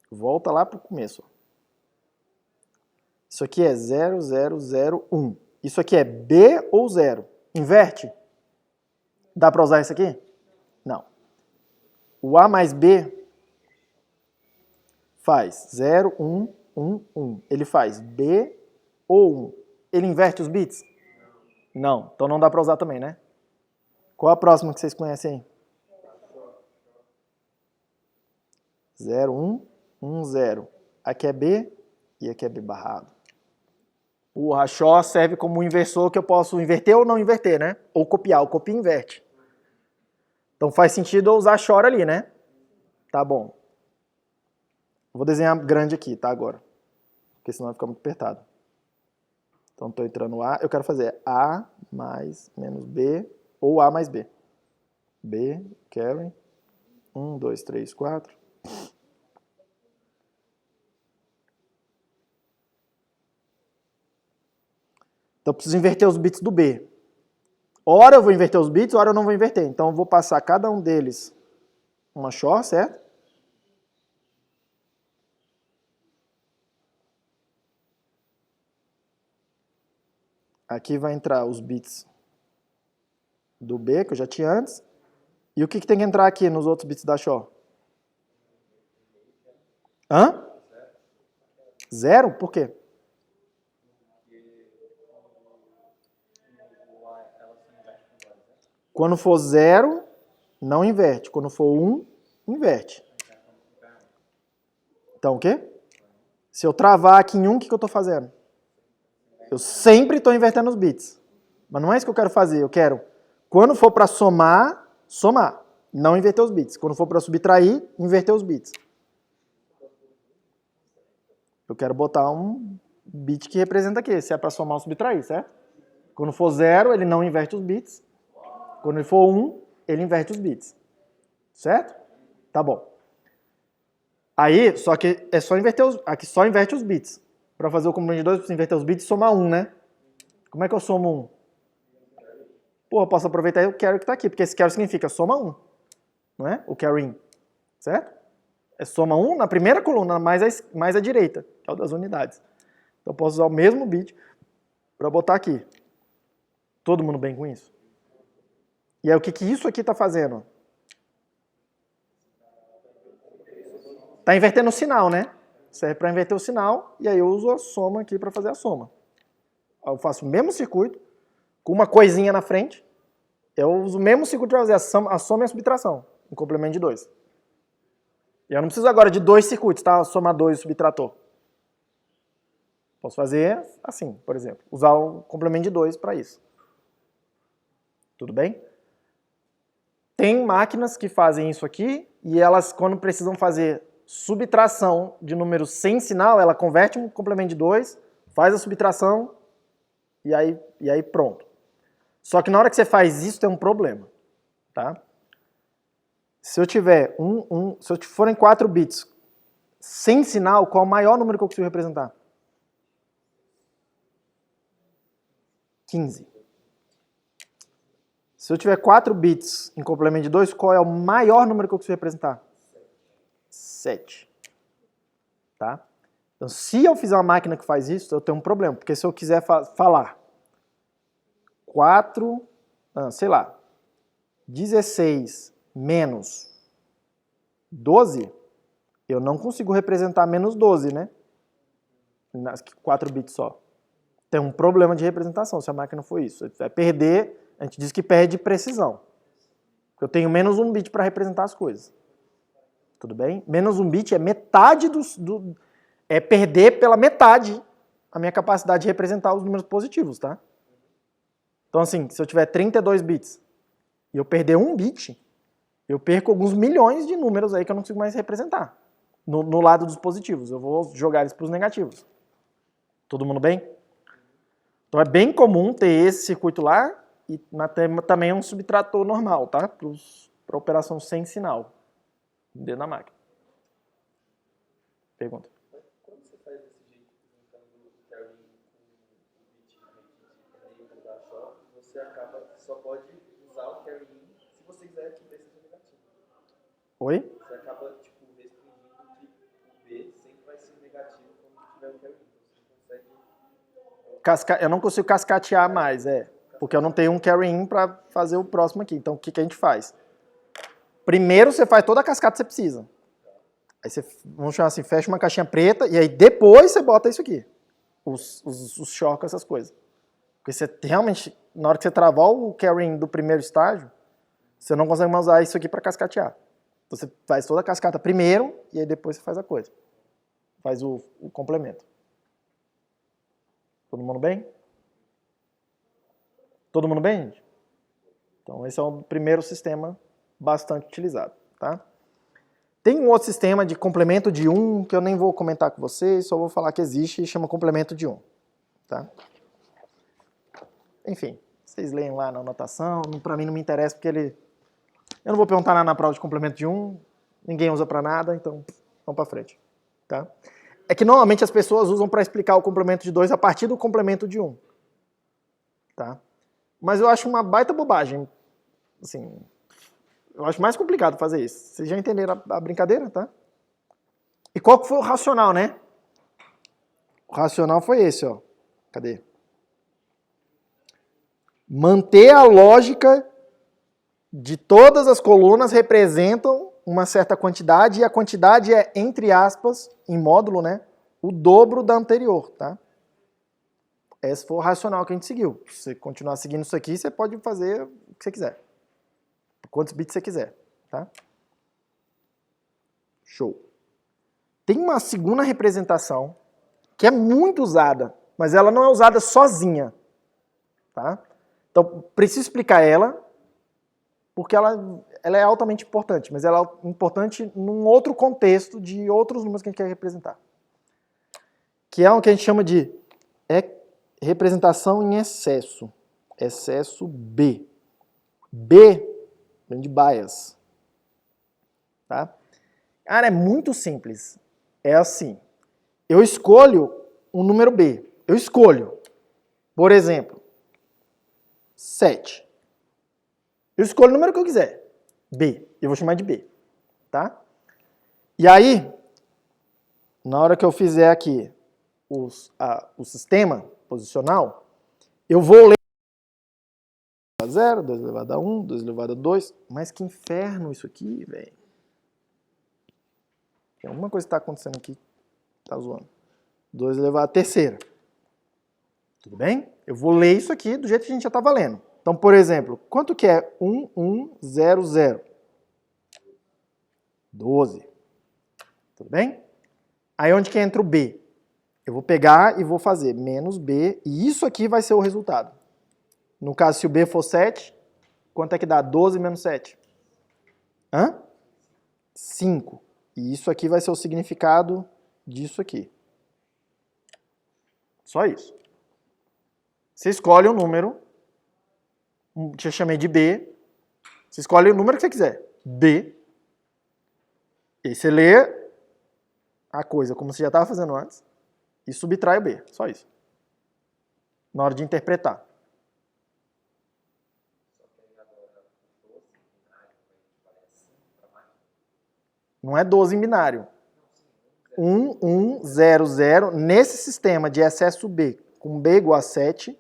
volta lá para o começo. Isso aqui é 0, 0, 0, 1. Isso aqui é B ou 0? Inverte? Dá para usar isso aqui? Não. O A mais B faz 0, 1, 1, 1. Ele faz B ou 1. Ele inverte os bits? Não. Então não dá para usar também, né? Qual a próxima que vocês conhecem aí? 0, 1, 1, 0. Aqui é B e aqui é B barrado. O rachó serve como um inversor que eu posso inverter ou não inverter, né? Ou copiar. O copia e inverte. Então faz sentido eu usar chora ali, né? Tá bom. Vou desenhar grande aqui, tá? Agora. Porque senão vai ficar muito apertado. Então estou entrando A. Eu quero fazer A mais menos B ou A mais B. B, carry. 1, 2, 3, 4. Então eu preciso inverter os bits do B. Ora eu vou inverter os bits, ora eu não vou inverter. Então eu vou passar cada um deles uma XOR, certo? Aqui vai entrar os bits do B, que eu já tinha antes. E o que tem que entrar aqui nos outros bits da XOR? Hã? 0? Por quê? Quando for 0, não inverte. Quando for 1, inverte. Então o quê? Se eu travar aqui em 1, o que eu estou fazendo? Eu sempre estou invertendo os bits. Mas não é isso que eu quero fazer. Eu quero, quando for para somar, somar. Não inverter os bits. Quando for para subtrair, inverter os bits. Eu quero botar um bit que representa aqui, se é para somar ou subtrair, certo? Quando for 0, ele não inverte os bits. Quando ele for 1, ele inverte os bits. Certo? Tá bom. Aí, só que é só inverter os... Aqui só inverte os bits. Para fazer o complemento de 2, eu preciso inverter os bits e somar 1, né? Como é que eu somo 1? Pô, eu posso aproveitar o carry que está aqui, porque esse carry significa soma 1. Não é? O carry in. Certo? É soma 1 na primeira coluna, mais à direita, que é o das unidades. Então eu posso usar o mesmo bit para botar aqui. Todo mundo bem com isso? E aí o que isso aqui está fazendo? Está invertendo o sinal, né? Serve para inverter o sinal, e aí eu uso a soma aqui para fazer a soma. Eu faço o mesmo circuito, com uma coisinha na frente, eu uso o mesmo circuito para fazer a soma e a subtração, em complemento de 2. E eu não preciso agora de 2 circuitos, tá? Soma 2 e subtrator. Posso fazer assim, por exemplo, usar o complemento de 2 para isso. Tudo bem? Tem máquinas que fazem isso aqui, e elas, quando precisam fazer subtração de números sem sinal, ela converte um complemento de 2, faz a subtração, e aí pronto. Só que na hora que você faz isso, tem um problema. Tá? Se eu tiver se eu forem 4 bits sem sinal, qual é o maior número que eu consigo representar? 15. Se eu tiver 4 bits em complemento de 2, qual é o maior número que eu consigo representar? 7. Tá? Então, se eu fizer uma máquina que faz isso, eu tenho um problema. Porque se eu quiser falar 16 menos 12, eu não consigo representar menos 12, né? 4 bits só. Tem um problema de representação se a máquina for isso. Vai perder, a gente diz que perde precisão. Eu tenho menos 1 bit para representar as coisas. Tudo bem? Menos 1 bit é metade é perder pela metade a minha capacidade de representar os números positivos, tá? Então, assim, se eu tiver 32 bits e eu perder um bit, eu perco alguns milhões de números aí que eu não consigo mais representar. No lado dos positivos. Eu vou jogar eles para os negativos. Todo mundo bem? Então é bem comum ter esse circuito lá e também um subtrator normal, tá? Para operação sem sinal dentro da máquina. Pergunta. Quando você faz desse jeito, juntando o carry com o bit da shop, você só pode usar o carry se você quiser que o B seja negativo. Oi? Você acaba restringindo que o B sempre vai ser negativo quando tiver o carry. Você consegue. Eu não consigo cascatear mais, porque eu não tenho um carry-in para fazer o próximo aqui. Então, o que a gente faz? Primeiro, você faz toda a cascata que você precisa. Aí você, vamos chamar assim, fecha uma caixinha preta e aí depois você bota isso aqui. Os choques, essas coisas. Porque você realmente, na hora que você travar o carry-in do primeiro estágio, você não consegue mais usar isso aqui para cascatear. Então, você faz toda a cascata primeiro e aí depois você faz a coisa. Faz o complemento. Todo mundo bem? Todo mundo bem, gente? Então, esse é o primeiro sistema bastante utilizado, tá? Tem um outro sistema de complemento de 1 que eu nem vou comentar com vocês, só vou falar que existe e chama complemento de 1, tá? Enfim, vocês leem lá na anotação, pra mim não me interessa porque ele... Eu não vou perguntar nada na prova de complemento de 1, ninguém usa pra nada, então vamos pra frente, tá? É que normalmente as pessoas usam para explicar o complemento de 2 a partir do complemento de 1. Tá? Mas eu acho uma baita bobagem. Assim, eu acho mais complicado fazer isso. Vocês já entenderam a brincadeira, tá? E qual que foi o racional, né? O racional foi esse, ó. Cadê? Manter a lógica de todas as colunas representam uma certa quantidade, e a quantidade é, entre aspas, em módulo, né, o dobro da anterior, tá? Esse foi o racional que a gente seguiu. Se você continuar seguindo isso aqui, você pode fazer o que você quiser. Quantos bits você quiser, tá? Show. Tem uma segunda representação que é muito usada, mas ela não é usada sozinha, tá? Então, preciso explicar ela, porque ela é altamente importante, mas ela é importante num outro contexto de outros números que a gente quer representar. Que é o que a gente chama de representação em excesso. Excesso B. B vem de bias. Tá? Cara, é muito simples. É assim. Eu escolho um número B. Eu escolho. Por exemplo, 7. Eu escolho o número que eu quiser. B. Eu vou chamar de B. Tá? E aí, na hora que eu fizer aqui o sistema posicional, eu vou ler 2 elevado a 0, 2 elevado a 1, 2 elevado a 2. Mas que inferno isso aqui, velho. Tem alguma coisa que está acontecendo aqui. Tá zoando. 2 elevado à terceira. Tudo bem? Eu vou ler isso aqui do jeito que a gente já estava lendo. Então, por exemplo, quanto que é 1, 1, 0, 0? 12. Tudo bem? Aí onde que entra o B? Eu vou pegar e vou fazer menos B, e isso aqui vai ser o resultado. No caso, se o B for 7, quanto é que dá? 12 menos 7? 5. E isso aqui vai ser o significado disso aqui. Só isso. Você escolhe um número, que eu chamei de B, você escolhe o número que você quiser, B, e você lê a coisa como você já estava fazendo antes, e subtrai o B, só isso. Na hora de interpretar. Não é 12 em binário. 1, 1, 0, 0, nesse sistema de excesso B, com B igual a 7,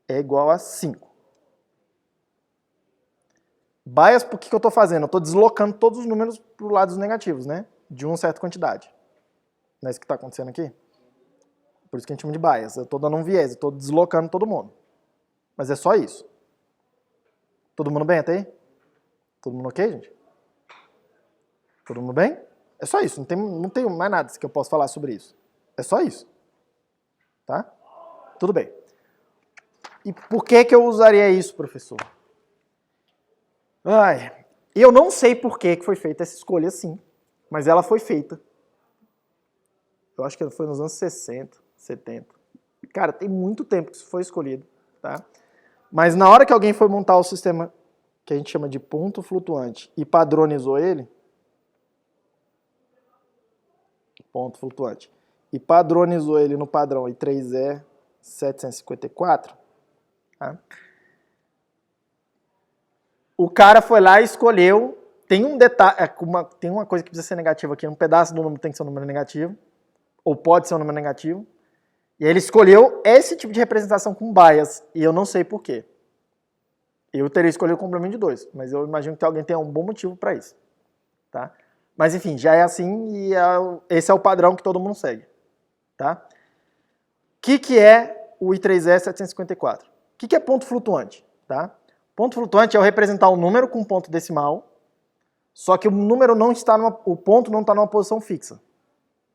é igual a 5. Bias, por que eu estou fazendo? Eu estou deslocando todos os números para o lado dos negativos, né? De uma certa quantidade. Não é isso que está acontecendo aqui? Por isso que a gente chama de bias. Eu estou dando um viés, eu estou deslocando todo mundo. Mas é só isso. Todo mundo bem até aí? Todo mundo ok, gente? Todo mundo bem? É só isso, não tem mais nada que eu possa falar sobre isso. É só isso. Tá? tá? Tudo bem. E por que que eu usaria isso, professor? Eu não sei por que que foi feita essa escolha assim, mas ela foi feita. Eu acho que foi nos anos 60, 70. Cara, tem muito tempo que isso foi escolhido, tá? Mas na hora que alguém foi montar o sistema que a gente chama de ponto flutuante e padronizou ele, ponto flutuante, e padronizou ele no padrão I3E 754, tá? O cara foi lá e escolheu, tem um detalhe, tem uma coisa que precisa ser negativa aqui, um pedaço do número tem que ser um número negativo, ou pode ser um número negativo, e ele escolheu esse tipo de representação com bias, e eu não sei por quê. Eu teria escolhido o complemento de 2, mas eu imagino que alguém tenha um bom motivo para isso, tá? Mas enfim, já é assim e esse é o padrão que todo mundo segue, tá? O que é o I3E 754? O que é ponto flutuante, tá? Ponto flutuante é eu representar um número com ponto decimal, só que o número não está o ponto não está numa posição fixa.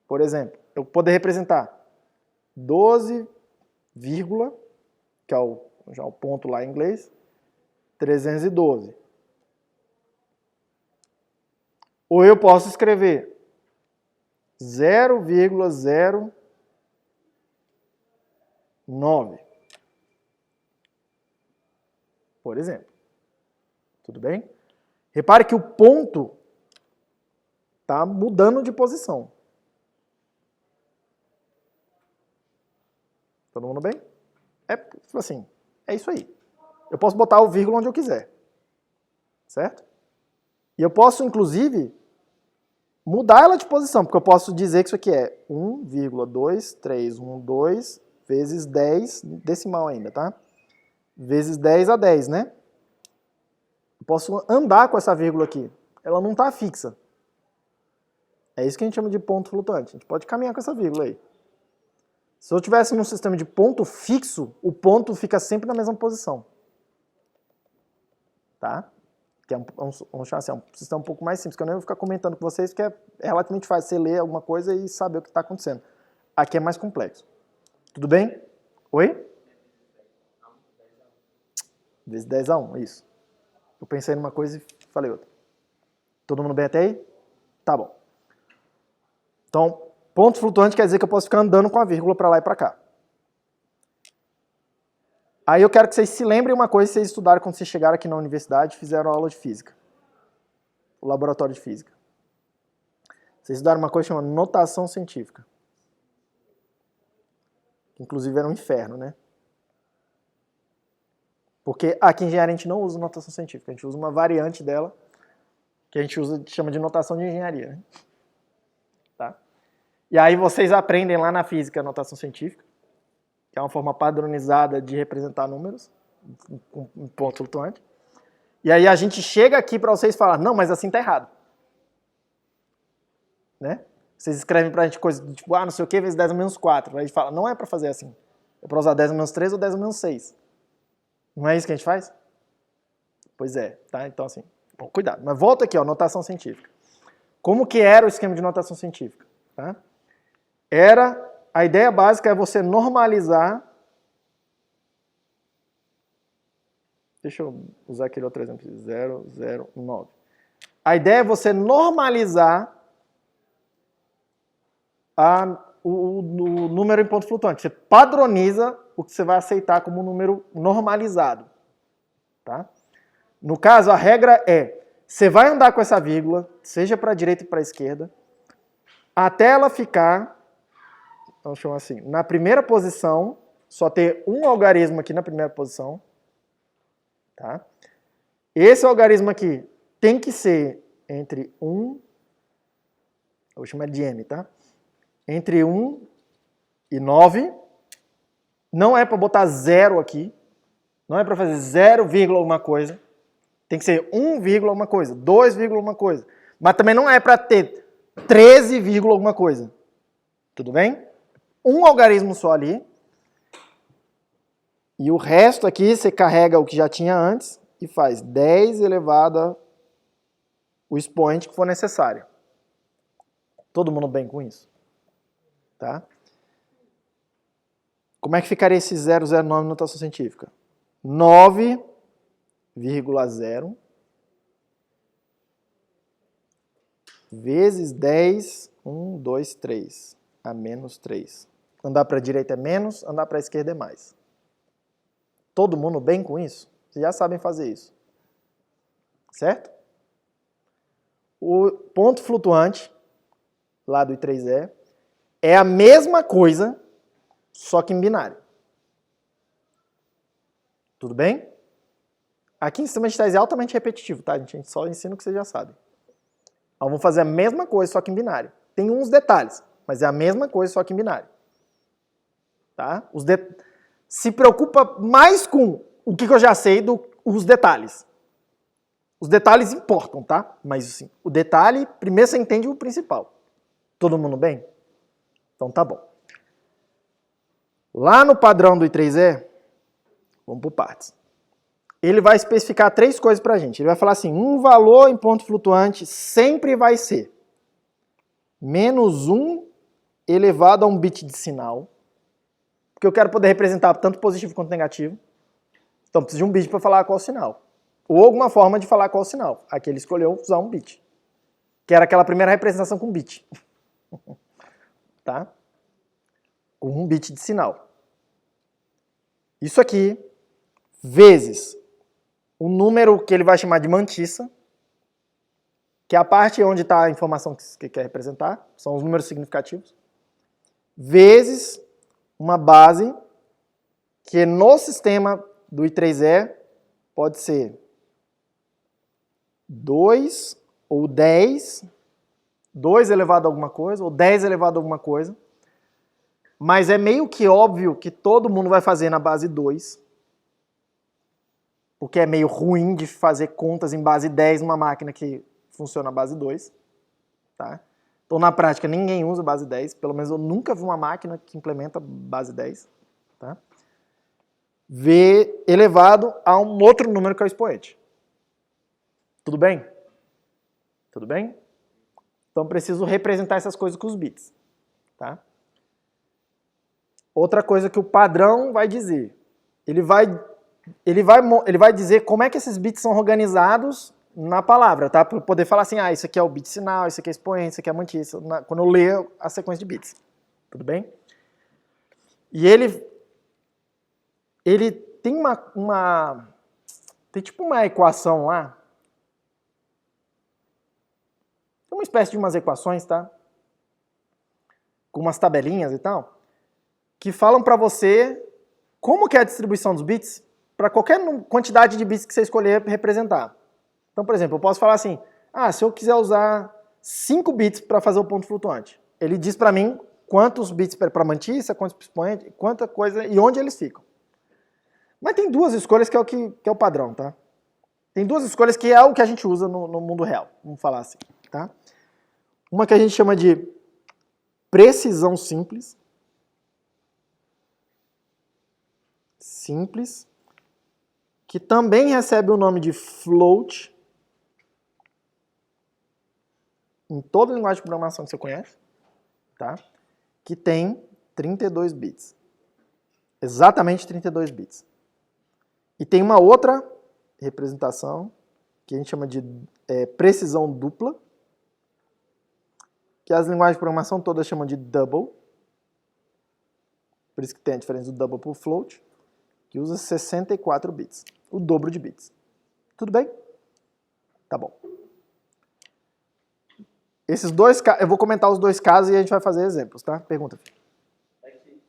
Por exemplo, eu poder representar 12, que é já o ponto lá em inglês, 312. Ou eu posso escrever 0,09. Por exemplo. Tudo bem? Repare que o ponto está mudando de posição. Todo mundo bem? É assim, é isso aí. Eu posso botar o vírgula onde eu quiser. Certo? E eu posso, inclusive, mudar ela de posição, porque eu posso dizer que isso aqui é 1,2312 vezes 10, decimal ainda, tá? Vezes 10 a 10, né? Eu posso andar com essa vírgula aqui. Ela não está fixa. É isso que a gente chama de ponto flutuante. A gente pode caminhar com essa vírgula aí. Se eu tivesse num sistema de ponto fixo, o ponto fica sempre na mesma posição. Tá? Que é um sistema um pouco mais simples, que eu nem vou ficar comentando com vocês, que é relativamente fácil você ler alguma coisa e saber o que está acontecendo. Aqui é mais complexo. Tudo bem? Oi? Vezes 10 a 1, isso. Eu pensei numa coisa e falei outra. Todo mundo bem até aí? Tá bom. Então, ponto flutuante quer dizer que eu posso ficar andando com a vírgula para lá e para cá. Aí eu quero que vocês se lembrem uma coisa que vocês estudaram quando vocês chegaram aqui na universidade e fizeram aula de física. O laboratório de física. Vocês estudaram uma coisa chamada notação científica. Que inclusive era um inferno, né? Porque aqui em engenharia a gente não usa notação científica, a gente usa uma variante dela, que a gente chama de notação de engenharia. Né? Tá? E aí vocês aprendem lá na física a notação científica, que é uma forma padronizada de representar números, com um ponto flutuante. E aí a gente chega aqui para vocês falar, não, mas assim tá errado. Né? Vocês escrevem pra gente coisas tipo, não sei o que, vezes 10 a menos 4. Aí a gente fala, não é para fazer assim. É para usar 10 a menos 3 ou 10 a menos 6. Não é isso que a gente faz? Pois é, tá? Então assim, bom, cuidado. Mas volta aqui, ó, notação científica. Como que era o esquema de notação científica? Tá? A ideia básica é você normalizar. Deixa eu usar aquele outro exemplo, 009. A ideia é você normalizar o número em ponto flutuante. Você padroniza o que você vai aceitar como um número normalizado. Tá? No caso, a regra é, você vai andar com essa vírgula, seja para a direita e para a esquerda, até ela ficar, vamos chamar assim, na primeira posição, só ter um algarismo aqui na primeira posição. Tá? Esse algarismo aqui tem que ser entre 1, eu vou chamar de M, tá? Entre 1 e 9. Não é para botar 0 aqui. Não é para fazer 0, alguma coisa. Tem que ser 1, alguma coisa. 2, alguma coisa. Mas também não é para ter 13, alguma coisa. Tudo bem? Um algarismo só ali. E o resto aqui você carrega o que já tinha antes e faz 10 elevado a o expoente que for necessário. Todo mundo bem com isso? Tá? Como é que ficaria esse 009 na notação científica? 9,0 vezes 10, 1, 2, 3, a menos 3. Andar para a direita é menos, andar para a esquerda é mais. Todo mundo bem com isso? Vocês já sabem fazer isso. Certo? O ponto flutuante, lá do I3E, é a mesma coisa, só que em binário. Tudo bem? Aqui em sistema de tais é altamente repetitivo, tá? A gente só ensina o que vocês já sabem. Então, vamos fazer a mesma coisa, só que em binário. Tem uns detalhes, mas é a mesma coisa, só que em binário. Tá? Se preocupa mais com o que eu já sei do que os detalhes. Os detalhes importam, tá? Mas assim, o detalhe, primeiro você entende o principal. Todo mundo bem? Então tá bom. Lá no padrão do I3E, vamos por partes. Ele vai especificar 3 coisas pra gente. Ele vai falar assim, um valor em ponto flutuante sempre vai ser menos 1 elevado a um bit de sinal, porque eu quero poder representar tanto positivo quanto negativo. Então preciso de um bit para falar qual sinal. Ou alguma forma de falar qual sinal. Aqui ele escolheu usar um bit, que era aquela primeira representação com bit. Tá? Com um bit de sinal. Isso aqui, vezes o número que ele vai chamar de mantissa, que é a parte onde está a informação que quer representar, são os números significativos, vezes uma base que no sistema do I3E pode ser 2 ou 10, 2 elevado a alguma coisa, ou 10 elevado a alguma coisa, mas é meio que óbvio que todo mundo vai fazer na base 2, porque é meio ruim de fazer contas em base 10 numa máquina que funciona a base 2. Tá? Então, na prática, ninguém usa base 10. Pelo menos eu nunca vi uma máquina que implementa base 10. Tá? V elevado a um outro número que é o expoente. Tudo bem? Tudo bem? Então, preciso representar essas coisas com os bits. Tá? Outra coisa que o padrão vai dizer. Ele vai dizer como é que esses bits são organizados na palavra, tá? Para poder falar assim, isso aqui é o bit sinal, isso aqui é expoente, isso aqui é mantissa, quando eu ler a sequência de bits. Tudo bem? E ele tem tem tipo uma equação lá, tem uma espécie de umas equações, tá? Com umas tabelinhas e tal, que falam para você como que é a distribuição dos bits para qualquer quantidade de bits que você escolher representar. Então, por exemplo, eu posso falar assim, se eu quiser usar 5 bits para fazer o ponto flutuante, ele diz para mim quantos bits para mantissa, quantos para expoente, quanta coisa e onde eles ficam. Mas tem 2 escolhas que é o padrão, tá? Tem 2 escolhas que é o que a gente usa no mundo real, vamos falar assim, tá? Uma que a gente chama de precisão simples. Que também recebe o nome de float em toda a linguagem de programação que você conhece, tá? Que tem 32 bits. Exatamente 32 bits. E tem uma outra representação que a gente chama de precisão dupla, que as linguagens de programação todas chamam de double. Por isso que tem a diferença do double para o float, que usa 64 bits. O dobro de bits. Tudo bem? Tá bom. Esses 2 casos, eu vou comentar os 2 casos e a gente vai fazer exemplos, tá? Pergunta, filho. É que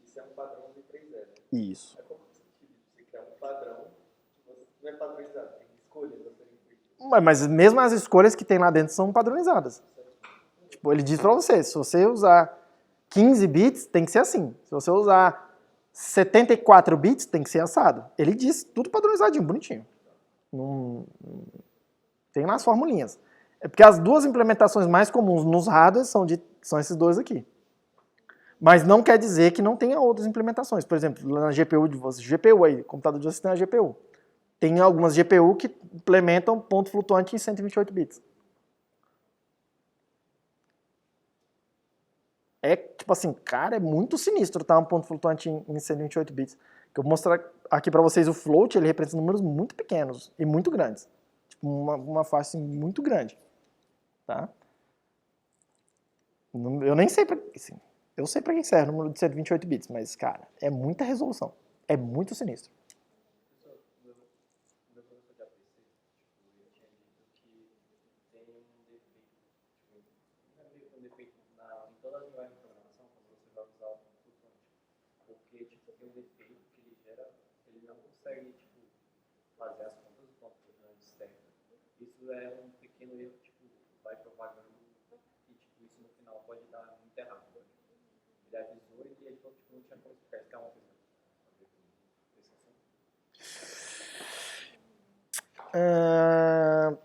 isso é um padrão de 3 0. Isso. É como você criar um padrão que não é padronizado, tem escolhas a serem feitas. Mas mesmo as escolhas que tem lá dentro são padronizadas. Tipo, ele diz pra você, se você usar 15 bits, tem que ser assim. Se você usar 74 bits, tem que ser assado. Ele diz tudo padronizadinho, bonitinho. Tem lá as formulinhas. É porque as 2 implementações mais comuns nos hardwares são esses 2 aqui. Mas não quer dizer que não tenha outras implementações. Por exemplo, na GPU de vocês, GPU aí, computador de vocês tem a GPU. Tem algumas GPU que implementam ponto flutuante em 128 bits. É tipo assim, cara, é muito sinistro, tá? Um ponto flutuante em 128 bits. Que eu vou mostrar aqui pra vocês o float, ele representa números muito pequenos e muito grandes. Tipo, uma faixa assim, muito grande, tá? Eu nem sei pra... Assim, eu sei pra que serve o número de 128 bits, mas, cara, é muita resolução. É muito sinistro. Meu professor de APC, ele tinha dito que tem um defeito, não é meio que um defeito em todas as linguagens de programação, quando você vai usar o flutuante. Porque, tipo, tem um defeito que ele gera, ele não consegue, tipo, fazer as contas do ponto flutuante certo. Isso é um pequeno erro, tipo, vai propagando e, tipo, isso no final pode dar muito errado. Né? Ele avisou e ele falou, tipo, não tinha como explicar. Isso que é uma coisa.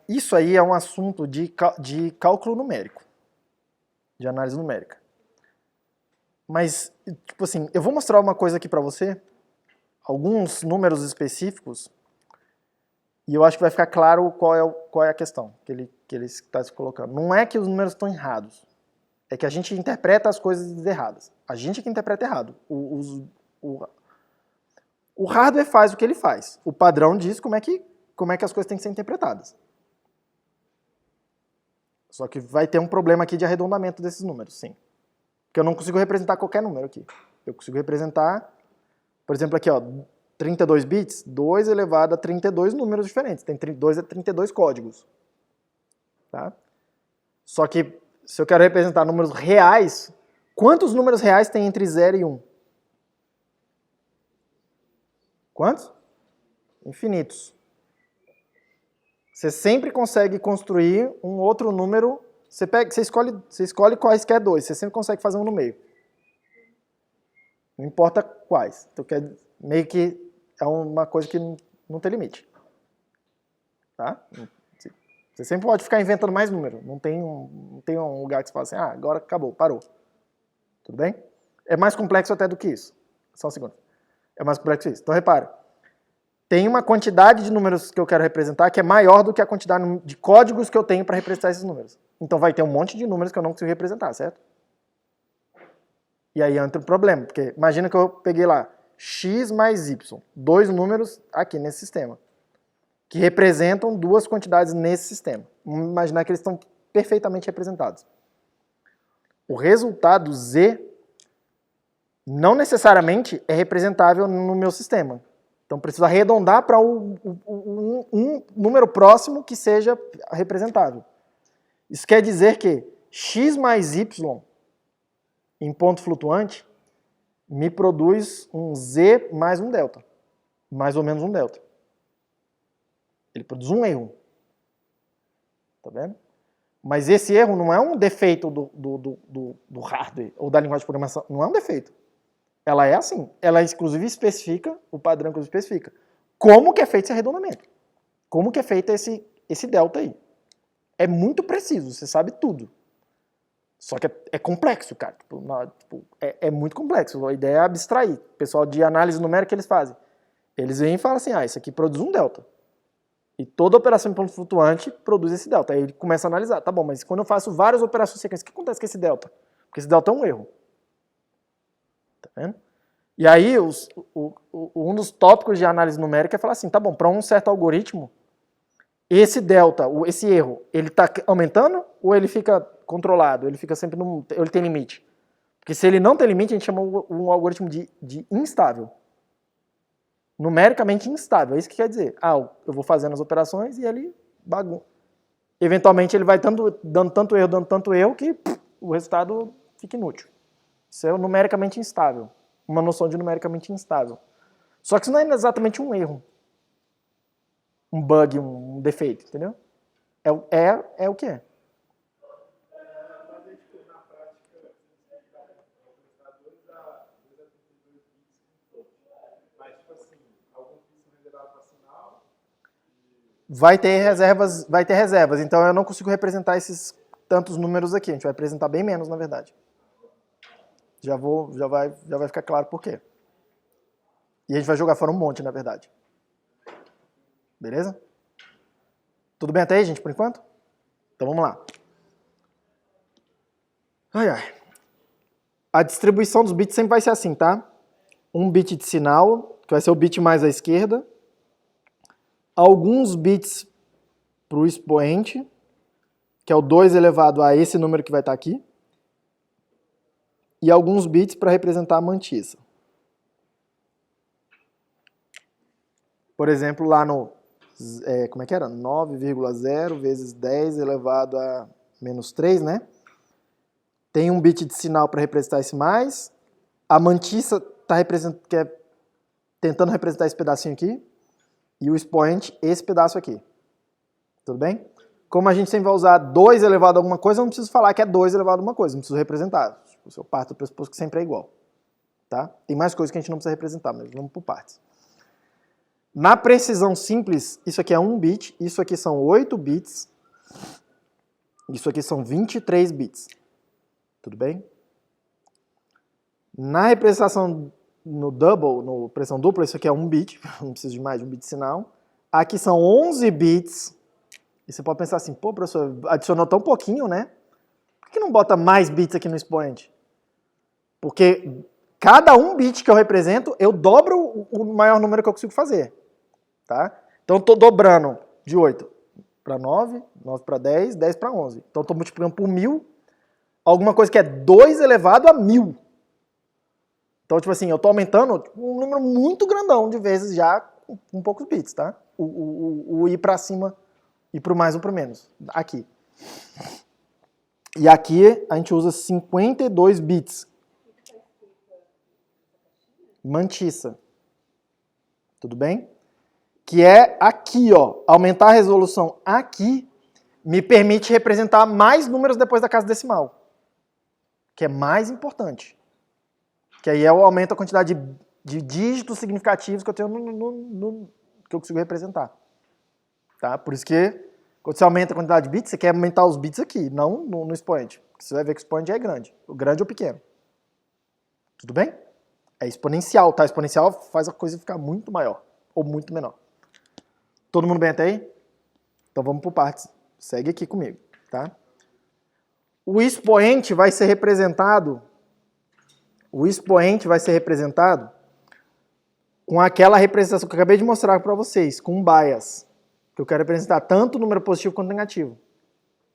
Isso aí é um assunto de cálculo numérico, de análise numérica. Mas, tipo assim, eu vou mostrar uma coisa aqui pra você, alguns números específicos, e eu acho que vai ficar claro qual é a questão que ele está se colocando. Não é que os números estão errados, é que a gente interpreta as coisas erradas. A gente é que interpreta errado. O hardware faz o que ele faz. O padrão diz como é que as coisas têm que ser interpretadas. Só que vai ter um problema aqui de arredondamento desses números, sim. Porque eu não consigo representar qualquer número aqui. Eu consigo representar, por exemplo, aqui, ó, 32 bits, 2 elevado a 32 números diferentes. Tem 2 a 32 códigos. Tá? Só que, se eu quero representar números reais, quantos números reais tem entre 0 e 1? Quantos? Infinitos. Você sempre consegue construir um outro número. Você escolhe quaisquer dois, você sempre consegue fazer um no meio. Não importa quais. Então, meio que é uma coisa que não tem limite. Tá? Você sempre pode ficar inventando mais número. Não tem um lugar que você fala assim, agora acabou, parou. Tudo bem? É mais complexo até do que isso. Só um segundo. É mais complexo que isso. Então, repare. Tem uma quantidade de números que eu quero representar que é maior do que a quantidade de códigos que eu tenho para representar esses números. Então vai ter um monte de números que eu não consigo representar, certo? E aí entra o problema, porque imagina que eu peguei lá x mais y, dois números aqui nesse sistema, que representam duas quantidades nesse sistema. Vamos imaginar que eles estão perfeitamente representados. O resultado z não necessariamente é representável no meu sistema. Então preciso arredondar para um número próximo que seja representável. Isso quer dizer que x mais y em ponto flutuante me produz um z mais um delta. Mais ou menos um delta. Ele produz um erro. Tá vendo? Mas esse erro não é um defeito do hardware ou da linguagem de programação. Não é um defeito. Ela é assim. Ela inclusive especifica, o padrão inclusive especifica, como que é feito esse arredondamento. Como que é feito esse delta aí. É muito preciso, você sabe tudo. Só que é complexo, cara. É muito complexo. A ideia é abstrair. O pessoal de análise numérica, eles fazem. Eles vêm e falam assim, isso aqui produz um delta. E toda operação em ponto flutuante produz esse delta. Aí ele começa a analisar. Tá bom, mas quando eu faço várias operações sequências, o que acontece com esse delta? Porque esse delta é um erro. Tá vendo? E aí, um dos tópicos de análise numérica é falar assim, tá bom, para um certo algoritmo, esse delta, esse erro, ele está aumentando ou ele fica controlado? Ele fica sempre ele tem limite? Porque se ele não tem limite, a gente chama um algoritmo de instável. Numericamente instável, é isso que quer dizer. Eu vou fazendo as operações e ele bagunça. Eventualmente ele vai dando tanto erro que o resultado fica inútil. Isso é numericamente instável. Uma noção de numericamente instável. Só que isso não é exatamente um erro. Um bug, um defeito, entendeu? É o que é. Vai ter reservas, então eu não consigo representar esses tantos números aqui. A gente vai apresentar bem menos, na verdade. Já vai ficar claro por quê. E a gente vai jogar fora um monte, na verdade. Beleza? Tudo bem até aí, gente, por enquanto? Então vamos lá. A distribuição dos bits sempre vai ser assim, tá? Um bit de sinal, que vai ser o bit mais à esquerda. Alguns bits para o expoente, que é o 2 elevado a esse número que vai estar aqui. E alguns bits para representar a mantissa. Por exemplo, lá no... como é que era? 9,0 vezes 10 elevado a menos 3, né? Tem um bit de sinal para representar esse mais. A mantissa está tentando representar esse pedacinho aqui. E o expoente, esse pedaço aqui. Tudo bem? Como a gente sempre vai usar 2 elevado a alguma coisa, eu não preciso falar que é 2 elevado a alguma coisa. Não preciso representar. Eu parto do pressuposto que sempre é igual. Tá? Tem mais coisas que a gente não precisa representar, mas vamos por partes. Na precisão simples, isso aqui é 1 bit. Isso aqui são 8 bits. Isso aqui são 23 bits. Tudo bem? Na representação no double, no pressão dupla, isso aqui é 1 bit, não preciso de mais de 1 bit de sinal. Aqui são 11 bits. E você pode pensar assim, pô, professor, adicionou tão pouquinho, né? Por que não bota mais bits aqui no expoente? Porque cada 1 bit que eu represento, eu dobro o maior número que eu consigo fazer. Tá? Então eu estou dobrando de 8 para 9, 9 para 10, 10 para 11. Então eu estou multiplicando por 1000, alguma coisa que é 2 elevado a 1000. Então, tipo assim, eu estou aumentando um número muito grandão de vezes já com poucos bits, tá? O ir para cima, ir para o mais ou para o menos. Aqui. E aqui a gente usa 52 bits. Mantissa. Tudo bem? Que é aqui, ó. Aumentar a resolução aqui me permite representar mais números depois da casa decimal. Que é mais importante. Que aí eu aumento a quantidade de dígitos significativos que eu tenho que eu consigo representar. Tá? Por isso que, quando você aumenta a quantidade de bits, você quer aumentar os bits aqui, não no expoente. Porque você vai ver que o expoente é grande. O grande ou pequeno. Tudo bem? É exponencial, tá? Exponencial faz a coisa ficar muito maior. Ou muito menor. Todo mundo bem até aí? Então vamos por partes. Segue aqui comigo, tá? O expoente vai ser representado com aquela representação que eu acabei de mostrar para vocês, com um bias. Que eu quero representar tanto o número positivo quanto negativo.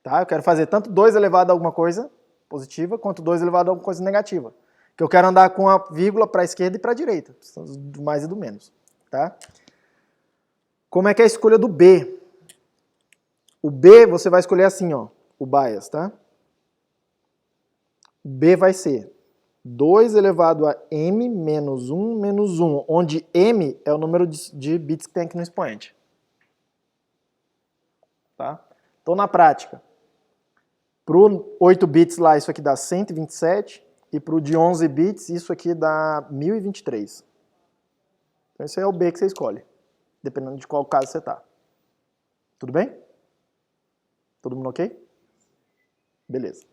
Tá? Eu quero fazer tanto 2 elevado a alguma coisa positiva, quanto 2 elevado a alguma coisa negativa. Que eu quero andar com a vírgula para a esquerda e para a direita. Do mais e do menos. Tá? Como é que é a escolha do B? O B você vai escolher assim, ó, o bias, tá? O B vai ser 2 elevado a m menos 1, onde m é o número de bits que tem aqui no expoente. Tá? Então, na prática, para o 8 bits lá, isso aqui dá 127, e para o de 11 bits, isso aqui dá 1023. Então, esse aí é o B que você escolhe, dependendo de qual caso você está. Tudo bem? Todo mundo ok? Beleza.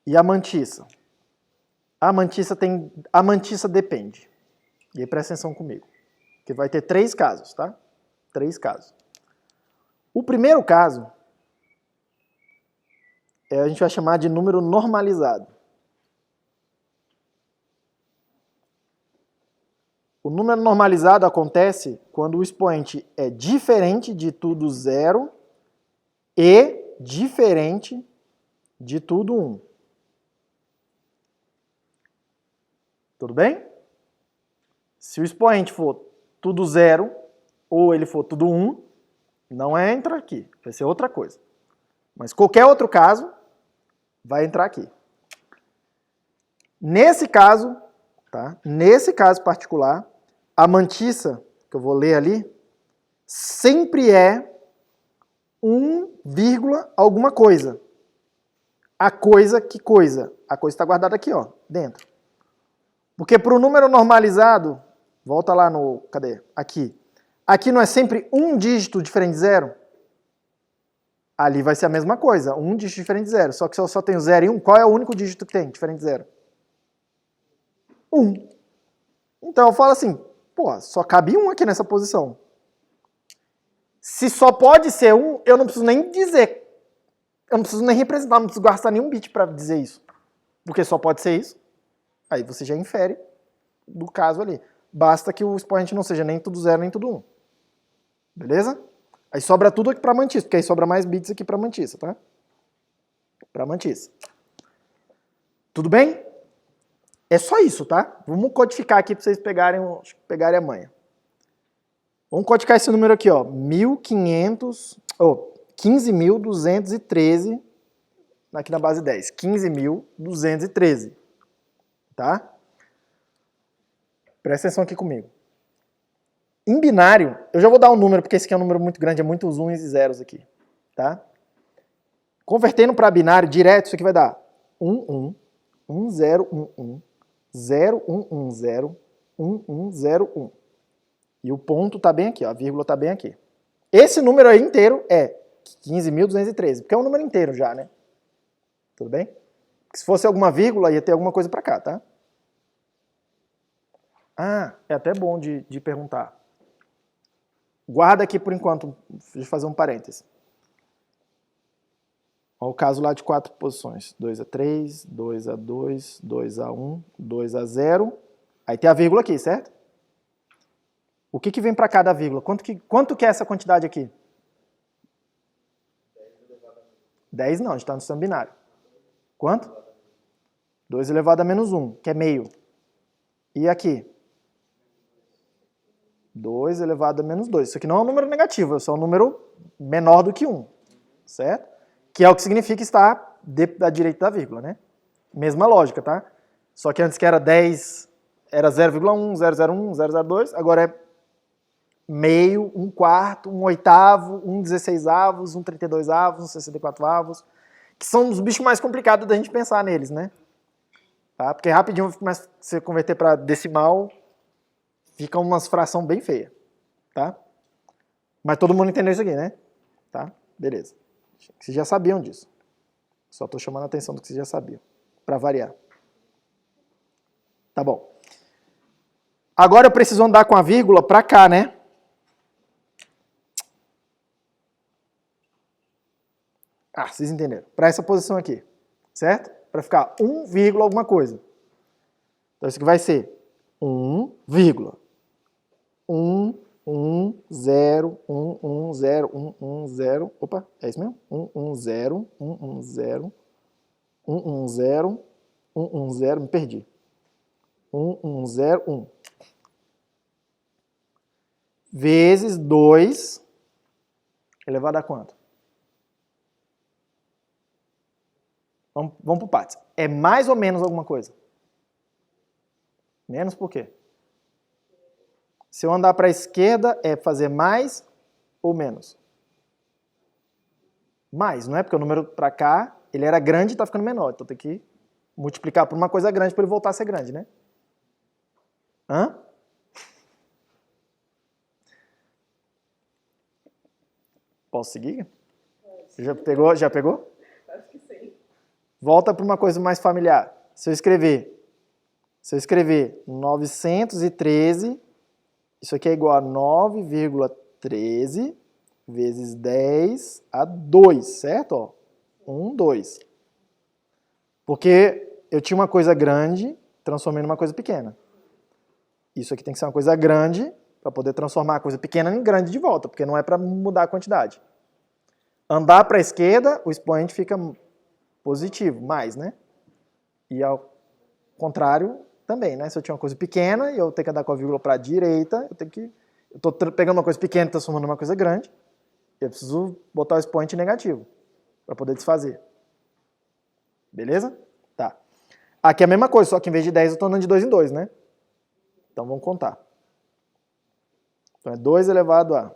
E a mantissa? A mantissa depende. E aí presta atenção comigo. Que vai ter 3 casos, tá? 3 casos. O primeiro caso a gente vai chamar de número normalizado. O número normalizado acontece quando o expoente é diferente de tudo 0 e diferente de tudo 1. Tudo bem? Se o expoente for tudo 0 ou ele for tudo 1, não entra aqui, vai ser outra coisa. Mas qualquer outro caso vai entrar aqui. Nesse caso, tá? Nesse caso particular, a mantissa, que eu vou ler ali, sempre é 1, alguma coisa. A coisa, que coisa? A coisa está guardada aqui, ó, dentro. Porque para o número normalizado, volta lá no, cadê? Aqui. Aqui não é sempre um dígito diferente de 0? Ali vai ser a mesma coisa, um dígito diferente de 0. Só que se eu só tenho 0 e 1, qual é o único dígito que tem diferente de 0? 1. Então eu falo assim, pô, só cabe 1 aqui nessa posição. Se só pode ser 1, eu não preciso nem dizer. Eu não preciso nem representar, não preciso gastar nenhum bit para dizer isso. porque só pode ser isso. Aí você já infere do caso ali. Basta que o expoente não seja nem tudo 0, nem tudo 1. Beleza? Aí sobra tudo aqui para mantissa, porque aí sobra mais bits aqui para mantissa, tá? Para mantissa. Tudo bem? É só isso, tá? Vamos codificar aqui para vocês pegarem a manha. Vamos codificar esse número aqui, ó. 15.213 aqui na base 10. 15.213. Tá? Presta atenção aqui comigo. Em binário, eu já vou dar um número, porque esse aqui é um número muito grande, é muitos uns e zeros aqui. Tá? Convertendo para binário direto, isso aqui vai dar 1, 1, 1, 0, 1, 1, 0, 1, 1, 0, 1, 1, 0, 1. E o ponto está bem aqui, ó, a vírgula está bem aqui. Esse número aí inteiro é 15.213, porque é um número inteiro já, né? Tudo bem? Se fosse alguma vírgula, ia ter alguma coisa para cá, tá? Ah, é até bom de perguntar. Guarda aqui por enquanto, deixa eu fazer um parêntese. Olha o caso lá de 4 posições. 2 a 3, 2 a 2, 2 a 1, 2 a 0. Aí tem a vírgula aqui, certo? O que vem para cada vírgula? Quanto que é essa quantidade aqui? 10 não, a gente está no sistema binário. Quanto? 2 elevado a menos 1, que é meio. E aqui? 2 elevado a menos 2. Isso aqui não é um número negativo, é só um número menor do que 1. Certo? Que é o que significa estar da direita da vírgula, né? Mesma lógica, tá? Só que antes que era 10, era 0,1, 001, 002, agora é meio, 1/4, 1/8, 1/16, 1/32, 1/64, que são os bichos mais complicados da gente pensar neles, né? Tá? Porque rapidinho, se você converter para decimal, fica umas fração bem feia, tá? Mas todo mundo entendeu isso aqui, né? Tá? Beleza. Vocês já sabiam disso. Só estou chamando a atenção do que vocês já sabiam, para variar. Tá bom. Agora eu preciso andar com a vírgula para cá, né? Ah, vocês entenderam. Para essa posição aqui, certo? Para ficar 1, alguma coisa. Então isso aqui vai ser 1, 1, 1, 0, 1, 1, 0, 1, 1, 0. Opa, é isso mesmo? 1, 1, 0, 1, 1, 0, 1, 1, 0, 1, 1, 0, me perdi. 1, 1, 0, 1. Vezes 2 elevado a quanto? Vamos por partes. É mais ou menos alguma coisa? Menos por quê? Se eu andar para a esquerda, é fazer mais ou menos? Mais, não é? Porque o número para cá, ele era grande e está ficando menor. Então tem que multiplicar por uma coisa grande para ele voltar a ser grande, né? Hã? Posso seguir? Já pegou? Já pegou? Acho que sim. Volta para uma coisa mais familiar. Se eu escrever 913, isso aqui é igual a 9,13 vezes 10 a 2, certo? Ó, 1, 2. Porque eu tinha uma coisa grande, transformei numa coisa pequena. Isso aqui tem que ser uma coisa grande para poder transformar a coisa pequena em grande de volta, porque não é para mudar a quantidade. Andar para a esquerda, o expoente fica positivo, mais, né? E ao contrário também, né? Se eu tinha uma coisa pequena e eu tenho que andar com a vírgula para a direita, eu estou pegando uma coisa pequena e transformando numa coisa grande, eu preciso botar o expoente negativo para poder desfazer. Beleza? Tá. Aqui é a mesma coisa, só que em vez de 10 eu estou andando de 2 em 2, né? Então vamos contar. Então é 2 elevado a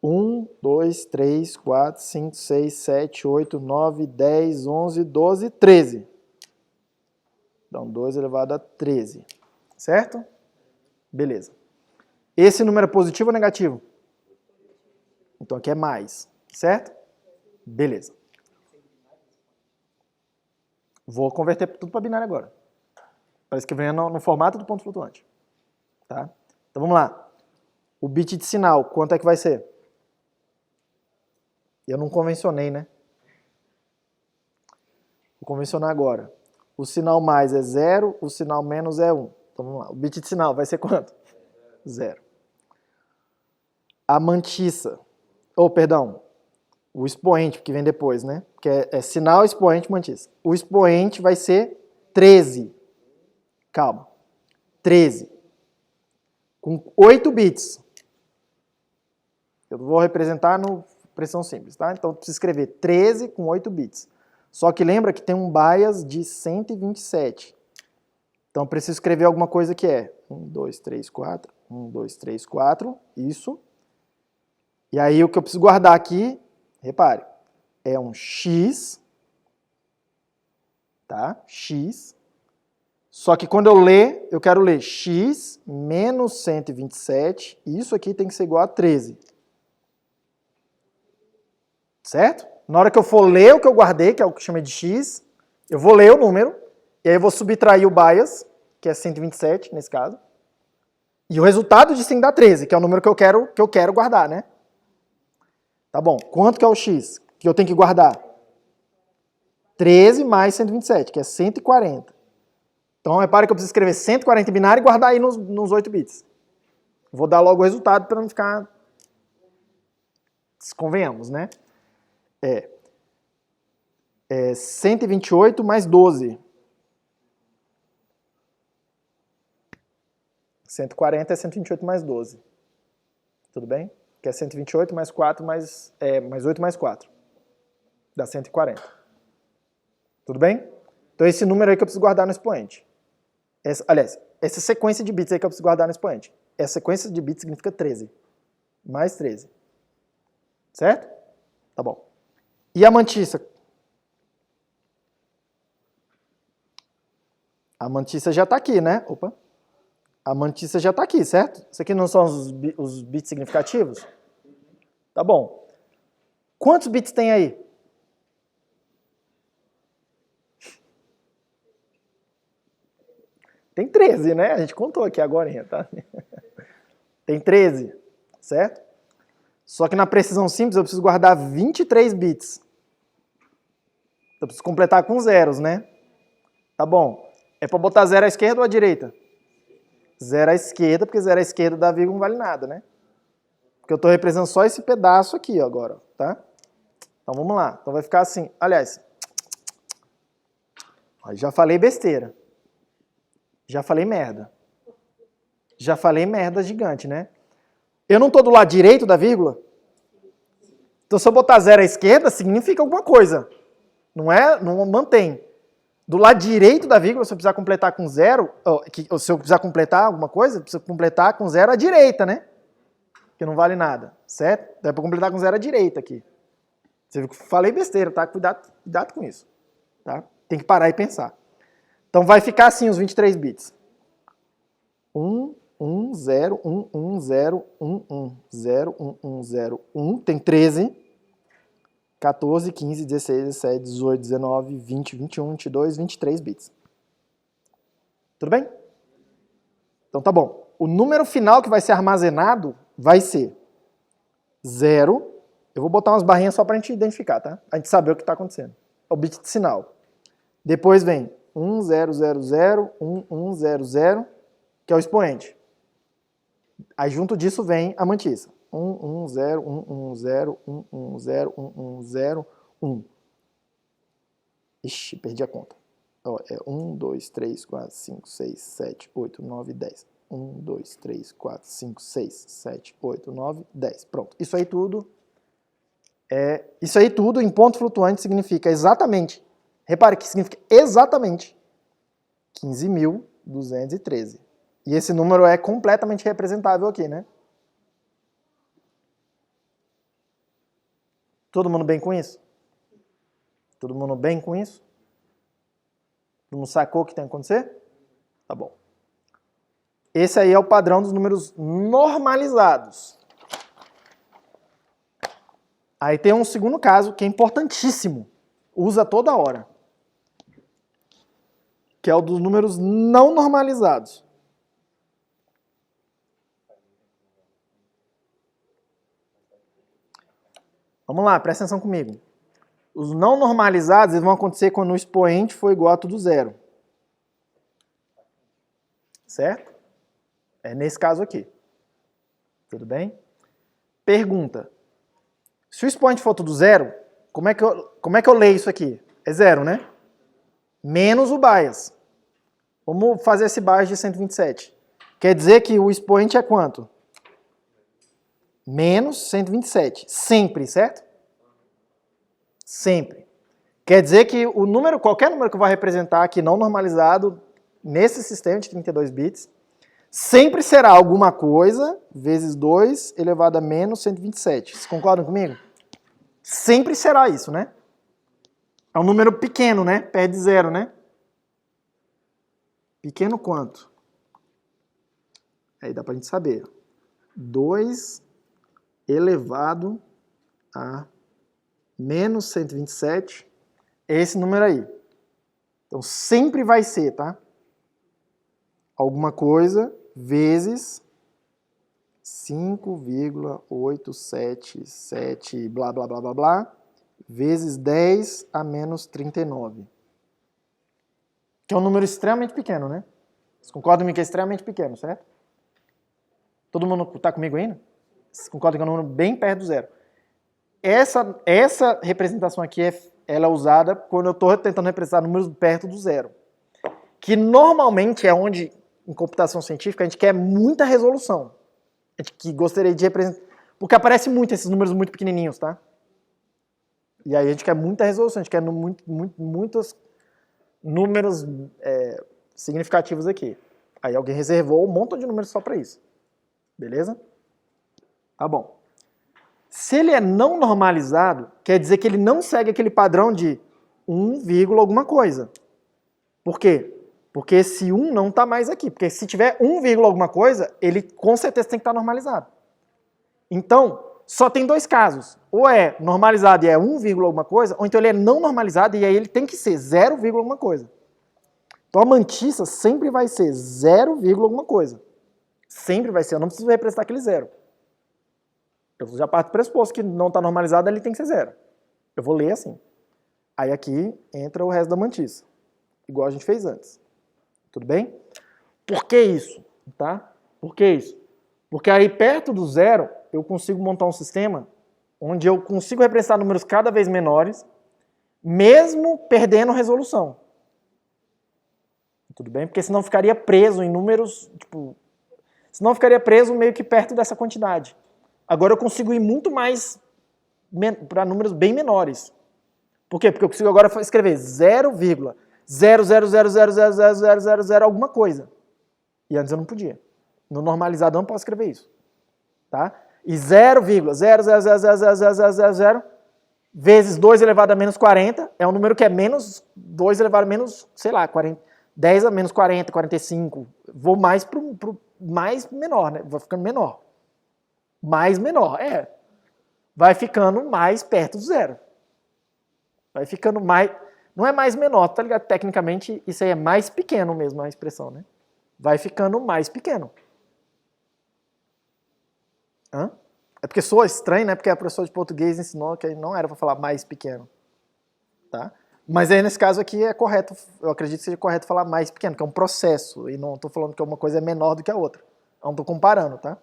1, 2, 3, 4, 5, 6, 7, 8, 9, 10, 11, 12, 13. Então 2 elevado a 13. Certo? Beleza. Esse número é positivo ou negativo? Então aqui é mais. Certo? Beleza. Vou converter tudo para binário agora. Para escrever no formato do ponto flutuante. Tá? Então vamos lá. O bit de sinal, quanto é que vai ser? Eu não convencionei, né? Vou convencionar agora. O sinal mais é 0, o sinal menos é 1. Então vamos lá. O bit de sinal vai ser quanto? 0. A mantissa. Perdão. O expoente, que vem depois, né? Que é sinal, expoente, mantissa. O expoente vai ser 13. Calma. 13. Com 8 bits. Eu vou representar no pressão simples, tá? Então eu preciso escrever 13 com 8 bits. Só que lembra que tem um bias de 127. Então eu preciso escrever alguma coisa que é 1, 2, 3, 4, 1, 2, 3, 4, isso. E aí o que eu preciso guardar aqui, repare, é um x, tá? X. Só que quando eu ler, eu quero ler x menos 127, e isso aqui tem que ser igual a 13. Certo? Na hora que eu for ler o que eu guardei, que é o que eu chamei de x, eu vou ler o número, e aí eu vou subtrair o bias, que é 127 nesse caso, e o resultado disso tem que dar 13, que é o número que eu quero guardar, né? Tá bom, quanto que é o x que eu tenho que guardar? 13 mais 127, que é 140. Então repare que eu preciso escrever 140 em binário e guardar aí nos 8 bits. Vou dar logo o resultado para não ficar... Convenhamos, né? É 128 mais 12. 140 é 128 mais 12. Tudo bem? Que é 128 mais 4 mais 8 mais 4. Dá 140. Tudo bem? Então esse número aí que eu preciso guardar no expoente. Aliás, essa sequência de bits aí que eu preciso guardar no expoente. Essa sequência de bits significa 13. Mais 13. Certo? Tá bom. E a mantissa? A mantissa já está aqui, né? Opa. A mantissa já está aqui, certo? Isso aqui não são os bits significativos? Tá bom. Quantos bits tem aí? Tem 13, né? A gente contou aqui agora, tá? Tem 13, certo? Só que na precisão simples eu preciso guardar 23 bits. Eu preciso completar com zeros, né? Tá bom. É para botar 0 à esquerda ou à direita? 0 à esquerda, porque 0 à esquerda da vírgula não vale nada, né? Porque eu estou representando só esse pedaço aqui agora, tá? Então vamos lá. Então vai ficar assim. Aliás, já falei besteira. Já falei merda. Já falei merda gigante, né? Eu não estou do lado direito da vírgula? Então se eu botar 0 à esquerda, significa alguma coisa. Não é? Não mantém. Do lado direito da vírgula, se eu precisar completar com 0, ou se eu precisar completar alguma coisa, eu preciso completar com 0 à direita, né? Que não vale nada, certo? Então é para completar com 0 à direita aqui. Você viu que eu falei besteira, tá? Cuidado com isso, tá? Tem que parar e pensar. Então vai ficar assim os 23 bits. 1, 1, 0, 1, 1, 0, 1, 1, 0, 1, 1, 0, 1. Tem 13. 14, 15, 16, 17, 18, 19, 20, 21, 22, 23 bits. Tudo bem? Então tá bom. O número final que vai ser armazenado vai ser 0. Eu vou botar umas barrinhas só para a gente identificar, tá? A gente saber o que está acontecendo. É o bit de sinal. Depois vem 1, 0, 0, 0, 1, 1, 0, 0, que é o expoente. Aí junto disso vem a mantissa. 1, 1, 0, 1, 1, 0, 1, 1, 0, 1, 1, 0, 1. Ixi, perdi a conta. Ó, é 1, 2, 3, 4, 5, 6, 7, 8, 9, 10. 1, 2, 3, 4, 5, 6, 7, 8, 9, 10. Pronto. Isso aí tudo em ponto flutuante significa exatamente, repare que significa exatamente 15.213. E esse número é completamente representável aqui, né? Todo mundo bem com isso? Todo mundo bem com isso? Todo mundo sacou o que tem que acontecer? Tá bom. Esse aí é o padrão dos números normalizados. Aí tem um segundo caso que é importantíssimo. Usa toda hora. Que é o dos números não normalizados. Vamos lá, presta atenção comigo. Os não normalizados eles vão acontecer quando o expoente for igual a tudo zero. Certo? É nesse caso aqui. Tudo bem? Pergunta. Se o expoente for tudo zero, como é que eu leio isso aqui? É zero, né? Menos o bias. Vamos fazer esse bias de 127. Quer dizer que o expoente é quanto? Menos 127. Sempre, certo? Sempre. Quer dizer que o número, qualquer número que eu vou representar aqui não normalizado nesse sistema de 32 bits, sempre será alguma coisa vezes 2 elevado a menos 127. Vocês concordam comigo? Sempre será isso, né? É um número pequeno, né? Perde zero, né? Pequeno quanto? Aí dá pra gente saber. 2 elevado a menos 127 é esse número aí. Então sempre vai ser, tá? Alguma coisa vezes 5,877 blá blá blá blá blá vezes 10 a menos 39. Que é um número extremamente pequeno, né? Vocês concordam comigo que é extremamente pequeno, certo? Todo mundo está comigo ainda? Vocês concordam que é um número bem perto do zero? Essa representação aqui ela é usada quando eu estou tentando representar números perto do zero. Que normalmente é onde, em computação científica, a gente quer muita resolução. A gente que gostaria de representar. Porque aparece muito esses números muito pequenininhos, tá? E aí a gente quer muita resolução, a gente quer muitos números significativos aqui. Aí alguém reservou um montão de números só para isso. Beleza? Tá bom. Se ele é não normalizado, quer dizer que ele não segue aquele padrão de 1, alguma coisa. Por quê? Porque esse 1 não está mais aqui. Porque se tiver 1, alguma coisa, ele com certeza tem que estar normalizado. Então, só tem dois casos. Ou é normalizado e é 1, alguma coisa, ou então ele é não normalizado e aí ele tem que ser 0, alguma coisa. Então a mantissa sempre vai ser 0, alguma coisa. Sempre vai ser. Eu não preciso representar aquele zero. Eu já parto do pressuposto que não está normalizado, ele tem que ser 0. Eu vou ler assim. Aí aqui entra o resto da mantissa. Igual a gente fez antes. Tudo bem? Por que isso? Tá? Por que isso? Porque aí perto do zero, eu consigo montar um sistema onde eu consigo representar números cada vez menores, mesmo perdendo resolução. Tudo bem? Porque senão ficaria preso em números, senão ficaria preso meio que perto dessa quantidade. Agora eu consigo ir muito mais para números bem menores. Por quê? Porque eu consigo agora escrever 0,000000000 alguma coisa. E antes eu não podia. No normalizado eu não posso escrever isso. Tá? E 0,0000000 vezes 2 elevado a menos 40 é um número que é menos 2 elevado a menos, sei lá, 40, 10 a menos 40, 45. Vou mais pro mais menor, né? Vou ficando menor. Mais menor, vai ficando mais perto do zero. Vai ficando mais... Não é mais menor, tá ligado? Tecnicamente, isso aí é mais pequeno mesmo, a expressão, né? Vai ficando mais pequeno. Hã? É porque soa estranho, né? Porque a professora de português ensinou que não era para falar mais pequeno. Tá? Mas aí, nesse caso aqui, é correto, eu acredito que seja correto falar mais pequeno, que é um processo, e não estou falando que uma coisa é menor do que a outra. Eu não estou comparando, tá?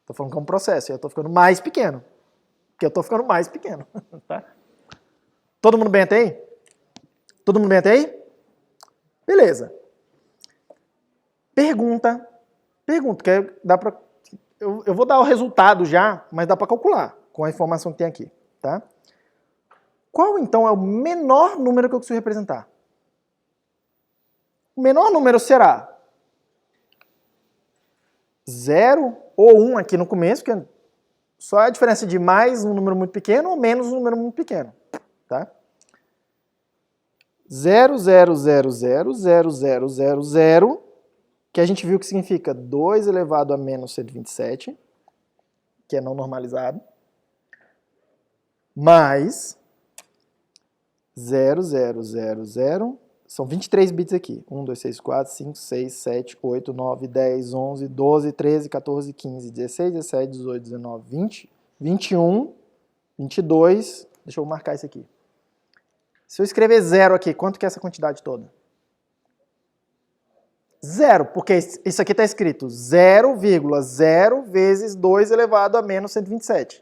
Estou falando que é um processo, e eu estou ficando mais pequeno. Porque eu estou ficando mais pequeno. Tá? Todo mundo bem até aí? Todo mundo bem até aí? Beleza. Pergunta, que dá pra... Eu vou dar o resultado já, mas dá para calcular com a informação que tem aqui. Tá? Qual, então, é o menor número que eu consigo representar? O menor número será 0 ou 1 aqui no começo, que é só a diferença de mais um número muito pequeno ou menos um número muito pequeno. Tá? 0,000,0000, que a gente viu que significa 2 elevado a menos 127, que é não normalizado, mais 0,000, são 23 bits aqui. 1, 2, 3, 4, 5, 6, 7, 8, 9, 10, 11, 12, 13, 14, 15, 16, 17, 18, 19, 20, 21, 22, deixa eu marcar isso aqui. Se eu escrever 0 aqui, quanto que é essa quantidade toda? 0, porque isso aqui está escrito 0,0 vezes 2 elevado a menos 127,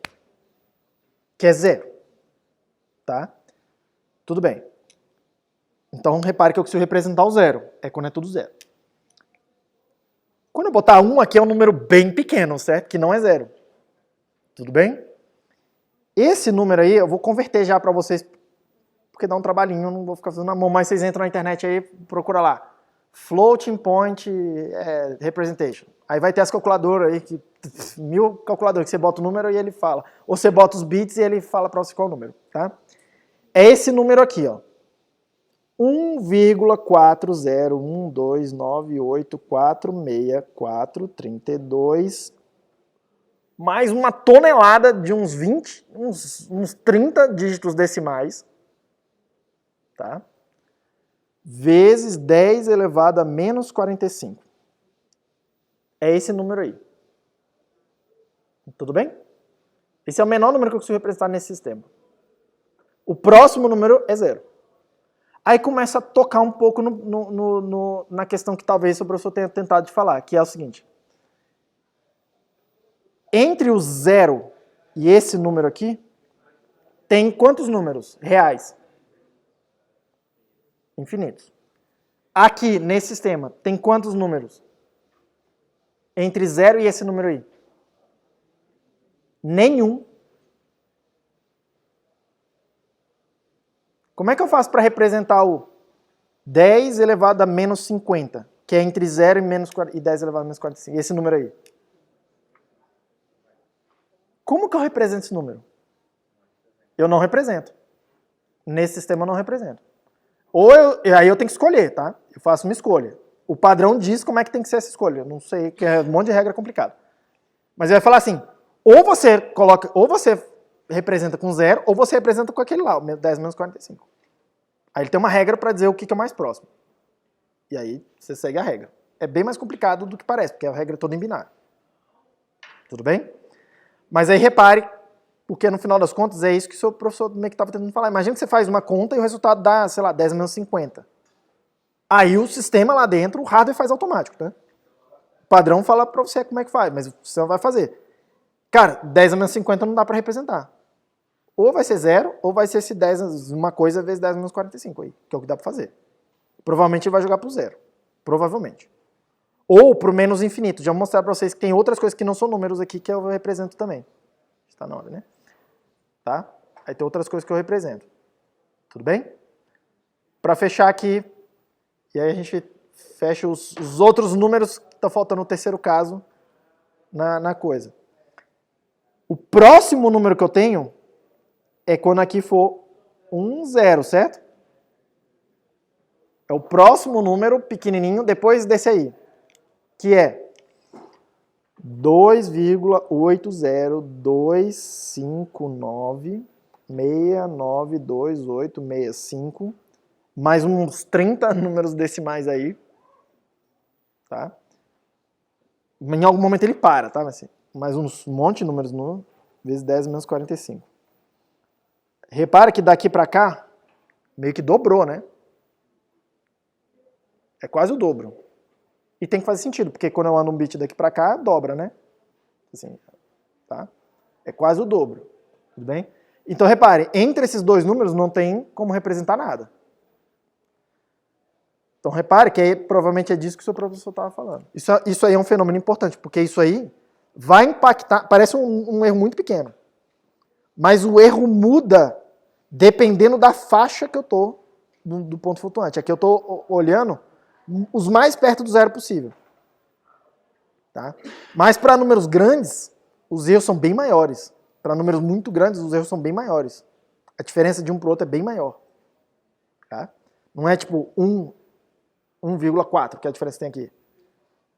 que é 0. Tá? Tudo bem. Então, repare que eu consigo representar o 0, é quando é tudo 0. Quando eu botar 1 aqui é um número bem pequeno, certo? Que não é 0. Tudo bem? Esse número aí eu vou converter já para vocês, porque dá um trabalhinho, eu não vou ficar fazendo na mão, mas vocês entram na internet aí, procura lá. Floating Point Representation. Aí vai ter as calculadoras aí, 1000 calculadoras, que você bota o número e ele fala. Ou você bota os bits e ele fala para você qual é o número, tá? É esse número aqui, ó. 1,40129846432 mais uma tonelada de uns 20, uns 30 dígitos decimais, tá? Vezes 10 elevado a menos 45. É esse número aí. Tudo bem? Esse é o menor número que eu consigo representar nesse sistema. O próximo número é 0. Aí começa a tocar um pouco na questão que talvez o professor tenha tentado de falar, que é o seguinte. Entre o 0 e esse número aqui, tem quantos números reais? Infinitos. Aqui, nesse sistema, tem quantos números? Entre 0 e esse número aí? Nenhum. Como é que eu faço para representar o 10 elevado a menos 50, que é entre 0 e 10 elevado a menos 45? Esse número aí. Como que eu represento esse número? Eu não represento. Nesse sistema eu não represento. Aí eu tenho que escolher, tá? Eu faço uma escolha. O padrão diz como é que tem que ser essa escolha. Eu não sei, que é um monte de regra complicada. Mas ele vai falar assim, ou você representa com 0, ou você representa com aquele lá, o 10 menos 45. Aí ele tem uma regra para dizer o que é o mais próximo. E aí você segue a regra. É bem mais complicado do que parece, porque a regra é toda em binário. Tudo bem? Mas aí repare, porque no final das contas é isso que o seu professor meio que estava tentando falar. Imagina que você faz uma conta e o resultado dá, sei lá, 10 menos 50. Aí o sistema lá dentro, o hardware faz automático, né? O padrão fala para você como é que faz, mas o sistema vai fazer. Cara, 10 menos 50 não dá para representar. Ou vai ser 0, ou vai ser esse 10, uma coisa vezes 10 menos 45 aí, que é o que dá para fazer. Provavelmente ele vai jogar pro 0. Provavelmente. Ou pro menos infinito. Já vou mostrar para vocês que tem outras coisas que não são números aqui que eu represento também. Está na hora, né? Tá? Aí tem outras coisas que eu represento. Tudo bem? Para fechar aqui, e aí a gente fecha os outros números que estão faltando no terceiro caso na coisa. O próximo número que eu tenho é quando aqui for 0, certo? É o próximo número pequenininho depois desse aí, que é 2,80259692865, mais uns 30 números decimais aí, tá? Em algum momento ele para, tá? Assim, mais um monte de números no vezes 10 menos 45. Repara que daqui para cá, meio que dobrou, né? É quase o dobro. E tem que fazer sentido, porque quando eu ando um bit daqui para cá, dobra, né? Assim, tá? É quase o dobro. Tudo bem? Então, repare, entre esses dois números não tem como representar nada. Então, repare que aí, provavelmente é disso que o seu professor estava falando. Isso aí é um fenômeno importante, porque isso aí vai impactar, parece um erro muito pequeno, mas o erro muda dependendo da faixa que eu estou do ponto flutuante. Aqui eu estou olhando os mais perto do 0 possível. Tá? Mas para números grandes, os erros são bem maiores. Para números muito grandes, os erros são bem maiores. A diferença de um para o outro é bem maior. Tá? Não é tipo 1,4, que é a diferença que tem aqui.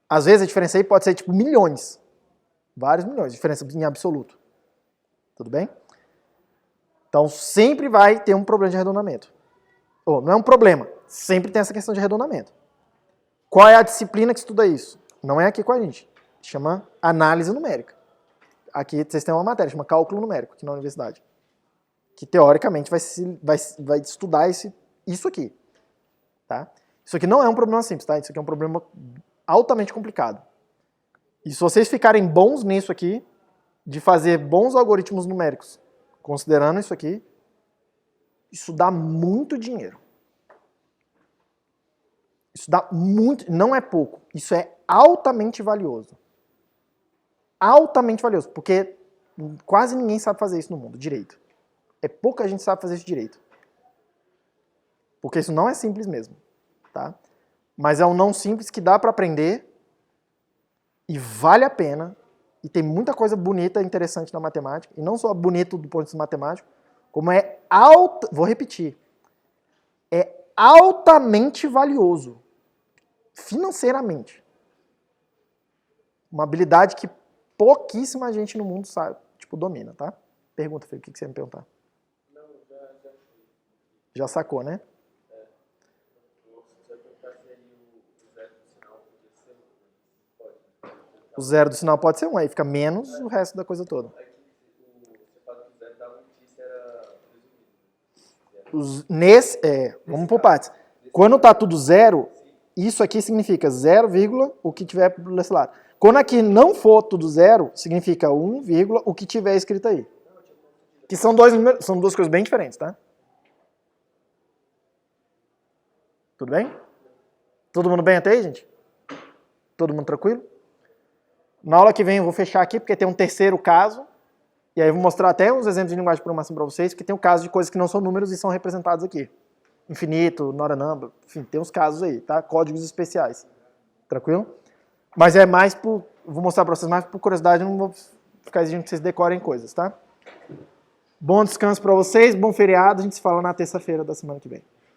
Às vezes a diferença aí pode ser tipo milhões. Vários milhões, diferença em absoluto. Tudo bem? Então sempre vai ter um problema de arredondamento. Ou não é um problema, sempre tem essa questão de arredondamento. Qual é a disciplina que estuda isso? Não é aqui com a gente. Chama análise numérica. Aqui vocês têm uma matéria, chama cálculo numérico, aqui na universidade. que teoricamente vai estudar isso aqui. Tá? Isso aqui não é um problema simples, tá? Isso aqui é um problema altamente complicado. E se vocês ficarem bons nisso aqui, de fazer bons algoritmos numéricos, considerando isso aqui, isso dá muito dinheiro. Isso dá muito, não é pouco, isso é altamente valioso. Altamente valioso, porque quase ninguém sabe fazer isso no mundo direito. É pouca gente sabe fazer isso direito. Porque isso não é simples mesmo, tá? Mas é um não simples que dá para aprender e vale a pena, e tem muita coisa bonita e interessante na matemática, e não só bonito do ponto de vista matemático, como vou repetir, é altamente valioso, financeiramente. Uma habilidade que pouquíssima gente no mundo sabe, domina, tá? Pergunta, Felipe, o que você ia me perguntar? Não, já. Já sacou, né? O zero do sinal pode ser 1, aí fica menos o resto da coisa toda. Vamos por partes. Quando está tudo zero, isso aqui significa 0, o que tiver desse lado. Quando aqui não for tudo zero, significa 1, o que tiver escrito aí. Que são duas coisas bem diferentes, tá? Tudo bem? Todo mundo bem até aí, gente? Todo mundo tranquilo? Na aula que vem eu vou fechar aqui, porque tem um terceiro caso. E aí eu vou mostrar até uns exemplos de linguagem de programação para vocês, porque tem um caso de coisas que não são números e são representados aqui. Infinito, not a number, enfim, tem uns casos aí, tá? Códigos especiais. Tranquilo? Mas é mais por... Vou mostrar para vocês mais por curiosidade, não vou ficar exigindo que vocês decorem coisas, tá? Bom descanso para vocês, bom feriado, a gente se fala na terça-feira da semana que vem.